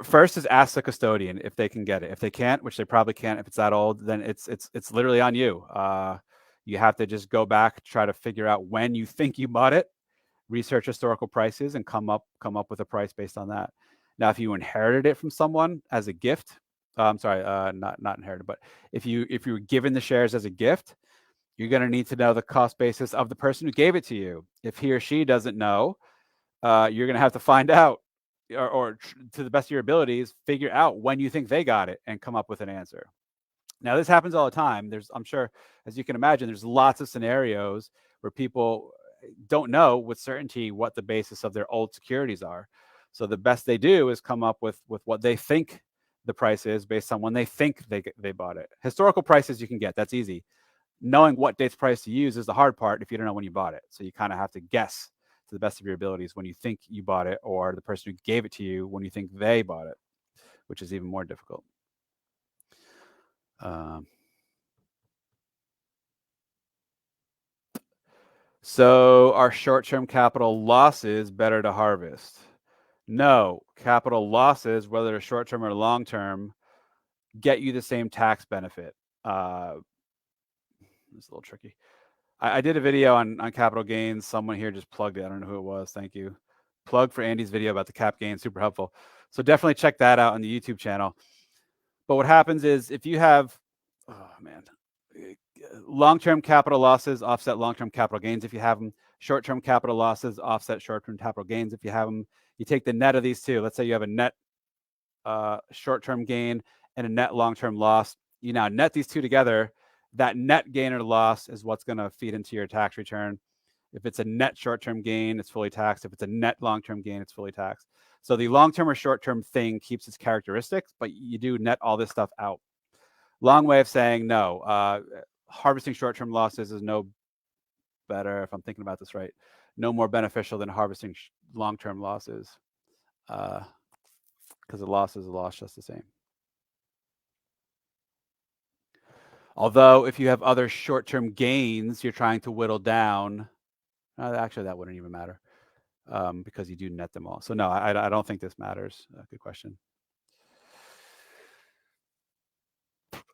First is ask the custodian if they can get it. If they can't, which they probably can't, if it's that old, then it's literally on you. You have to just go back, try to figure out when you think you bought it, research historical prices, and come up with a price based on that. Now, if you inherited it from someone as a gift, I'm sorry, not inherited, but if you were given the shares as a gift, you're going to need to know the cost basis of the person who gave it to you. If he or she doesn't know, you're going to have to find out, or to the best of your abilities, figure out when you think they got it and come up with an answer. Now, this happens all the time. I'm sure, as you can imagine, there's lots of scenarios where people don't know with certainty what the basis of their old securities are. So the best they do is come up with what they think the price is based on when they think they bought it. Historical prices you can get, that's easy. Knowing what date's price to use is the hard part if you don't know when you bought it. So you kind of have to guess to the best of your abilities when you think you bought it, or the person who gave it to you when you think they bought it, which is even more difficult. So are short-term capital losses better to harvest? No, capital losses, whether they're short-term or long-term, get you the same tax benefit. It's a little tricky. I did a video on capital gains. Someone here just plugged it. I don't know who it was. Thank you. Plug for Andy's video about the cap gain. Super helpful. So definitely check that out on the YouTube channel. But what happens is if you have, long-term capital losses offset long-term capital gains if you have them. Short-term capital losses offset short-term capital gains if you have them. You take the net of these two. Let's say you have a net short-term gain and a net long-term loss. You now net these two together. That net gain or loss is what's going to feed into your tax return. If it's a net short-term gain, it's fully taxed. If it's a net long-term gain, it's fully taxed. So the long-term or short-term thing keeps its characteristics, but you do net all this stuff out. Long way of saying no. Harvesting short-term losses is no better, if I'm thinking about this right, no more beneficial than harvesting long-term losses, because a loss is a loss just the same. Although if you have other short-term gains you're trying to whittle down, actually that wouldn't even matter, because you do net them all. So no, I don't think this matters. Good question.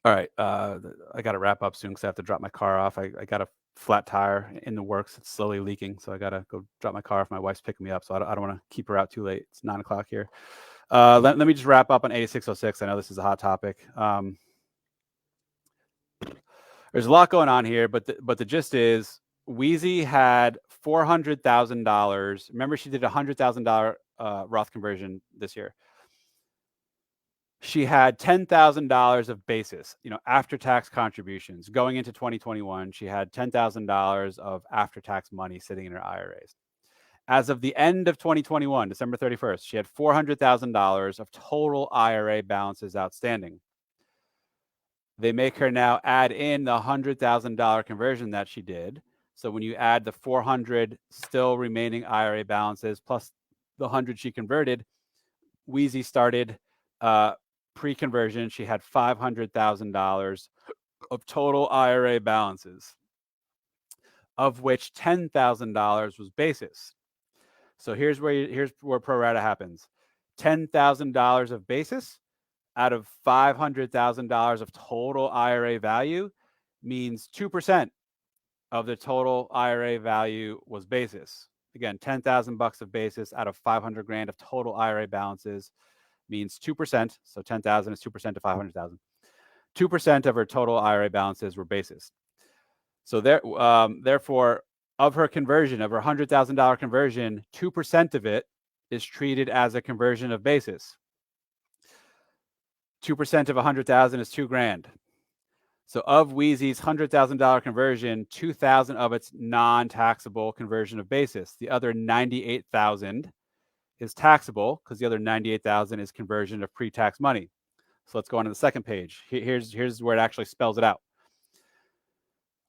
All right, I got to wrap up soon because I have to drop my car off. I got a flat tire in the works. It's slowly leaking, so I got to go drop my car off. My wife's picking me up, so I don't want to keep her out too late. It's 9 o'clock here. Let me just wrap up on 8606. I know this is a hot topic. There's a lot going on here, but the gist is Wheezy had $400,000. Remember, she did a $100,000 Roth conversion this year. She had $10,000 of basis, after-tax contributions. Going into 2021, she had $10,000 of after-tax money sitting in her IRAs. As of the end of 2021, December 31st, she had $400,000 of total IRA balances outstanding. They make her now add in the $100,000 conversion that she did. So when you add the 400 still remaining IRA balances plus the 100 she converted, Wheezy started pre-conversion. She had $500,000 of total IRA balances, of which $10,000 was basis. So here's where pro rata happens. $10,000 of basis out of $500,000 of total IRA value means 2% of the total IRA value was basis. Again, 10,000 bucks of basis out of 500 grand of total IRA balances means 2%. So 10,000 is 2% of 500,000. 2% of her total IRA balances were basis. So therefore, of her conversion, of her $100,000 conversion, 2% of it is treated as a conversion of basis. 2% of 100,000 is $2,000. So of Wheezy's $100,000 conversion, 2,000 of it's non-taxable conversion of basis. The other 98,000 is taxable because the other 98,000 is conversion of pre-tax money. So let's go on to the second page. Here's where it actually spells it out.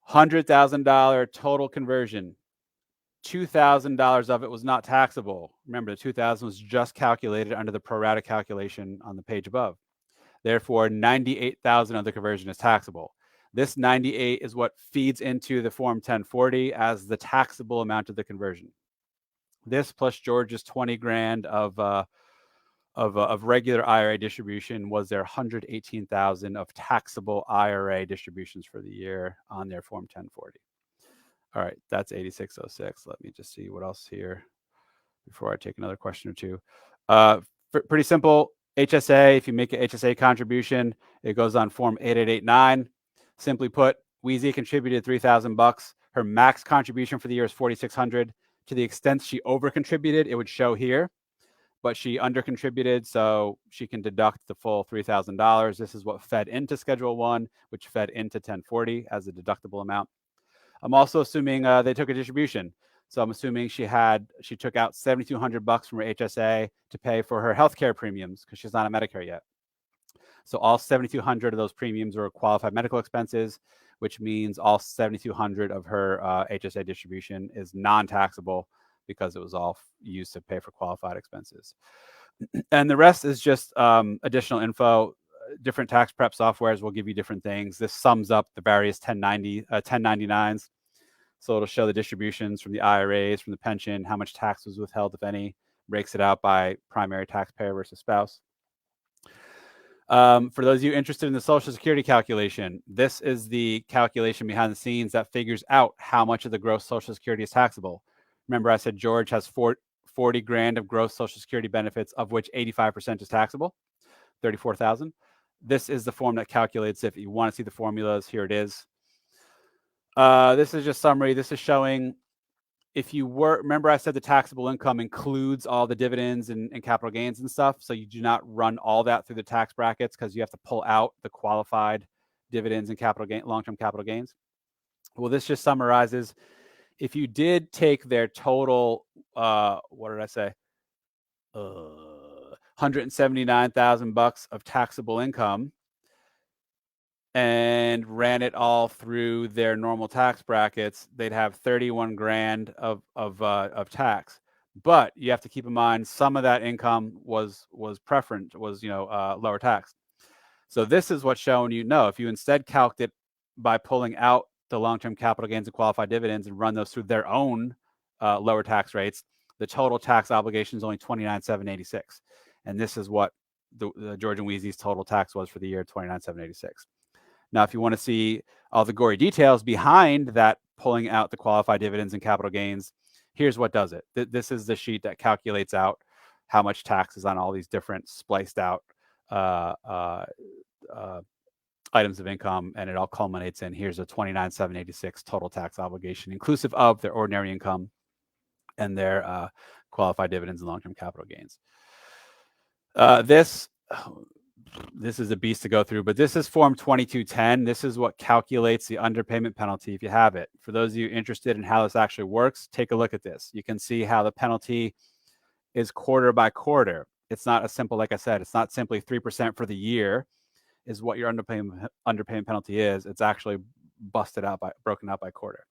$100,000 total conversion. $2,000 of it was not taxable. Remember, the 2,000 was just calculated under the pro rata calculation on the page above. Therefore, 98,000 of the conversion is taxable. This 98 is what feeds into the Form 1040 as the taxable amount of the conversion. This plus George's 20 grand of of regular IRA distribution was there 118,000 of taxable IRA distributions for the year on their Form 1040. All right, that's 8606. Let me just see what else here before I take another question or two. Pretty simple. HSA, if you make an HSA contribution, it goes on Form 8889. Simply put, Wheezy contributed $3,000. Her max contribution for the year is $4,600. To the extent she over contributed, it would show here, but she under contributed, so she can deduct the full $3,000. This is what fed into Schedule 1, which fed into 1040 as a deductible amount. I'm also assuming they took a distribution. So I'm assuming she took out $7,200 from her HSA to pay for her healthcare premiums because she's not on Medicare yet. So all $7,200 of those premiums are qualified medical expenses, which means all $7,200 of her HSA distribution is non-taxable because it was all used to pay for qualified expenses. And the rest is just additional info. Different tax prep softwares will give you different things. This sums up the various 1099s. So it'll show the distributions from the IRAs, from the pension, how much tax was withheld, if any, breaks it out by primary taxpayer versus spouse. For those of you interested in the Social Security calculation, this is the calculation behind the scenes that figures out how much of the gross Social Security is taxable. Remember, I said George has 40 grand of gross Social Security benefits, of which 85% is taxable, 34,000. This is the form that calculates. If you want to see the formulas, here it is. This is just summary. This is showing if you remember I said the taxable income includes all the dividends and capital gains and stuff. So you do not run all that through the tax brackets because you have to pull out the qualified dividends and capital gain, long-term capital gains. Well, this just summarizes if you did take their total, what did I say? $179,000 of taxable income and ran it all through their normal tax brackets, they'd have 31 grand of tax. But you have to keep in mind some of that income was lower tax. So this is what's showing if you instead calced it by pulling out the long-term capital gains and qualified dividends and run those through their own lower tax rates, the total tax obligation is only $29,786, and this is what the George and Wheezy's total tax was for the year, $29,786. Now, if you want to see all the gory details behind that pulling out the qualified dividends and capital gains, here's what does it. This is the sheet that calculates out how much tax is on all these different spliced out items of income, and it all culminates in here's a $29,786 total tax obligation, inclusive of their ordinary income and their qualified dividends and long-term capital gains. This is a beast to go through, but this is Form 2210. This is what calculates the underpayment penalty if you have it. For those of you interested in how this actually works, take a look at this. You can see how the penalty is quarter by quarter. It's not as simple, like I said, it's not simply 3% for the year is what your underpayment penalty is. It's actually broken out by quarter.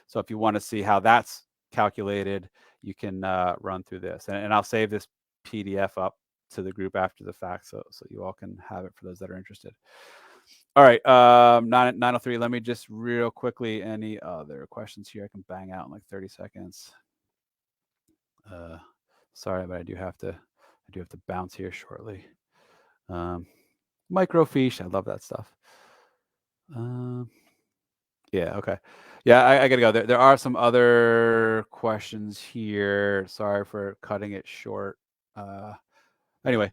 So if you want to see how that's calculated, you can run through this. And I'll save this PDF up to the group after the fact, so you all can have it for those that are interested. All right, 903. Let me just real quickly, any other questions here? I can bang out in like 30 seconds. Sorry, but I do have to bounce here shortly. Microfiche, I love that stuff. Yeah, okay. Yeah, I gotta go. There are some other questions here. Sorry for cutting it short. Anyway,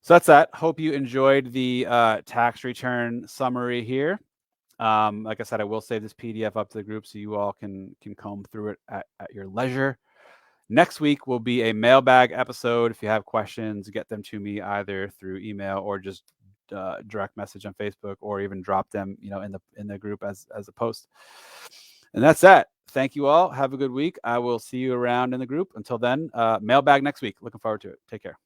so that's that. Hope you enjoyed the tax return summary here. Like I said, I will save this PDF up to the group so you all can comb through it at your leisure. Next week will be a mailbag episode. If you have questions, get them to me either through email or just direct message on Facebook, or even drop them, in the group as a post. And that's that. Thank you all. Have a good week. I will see you around in the group. Until then, mailbag next week. Looking forward to it. Take care.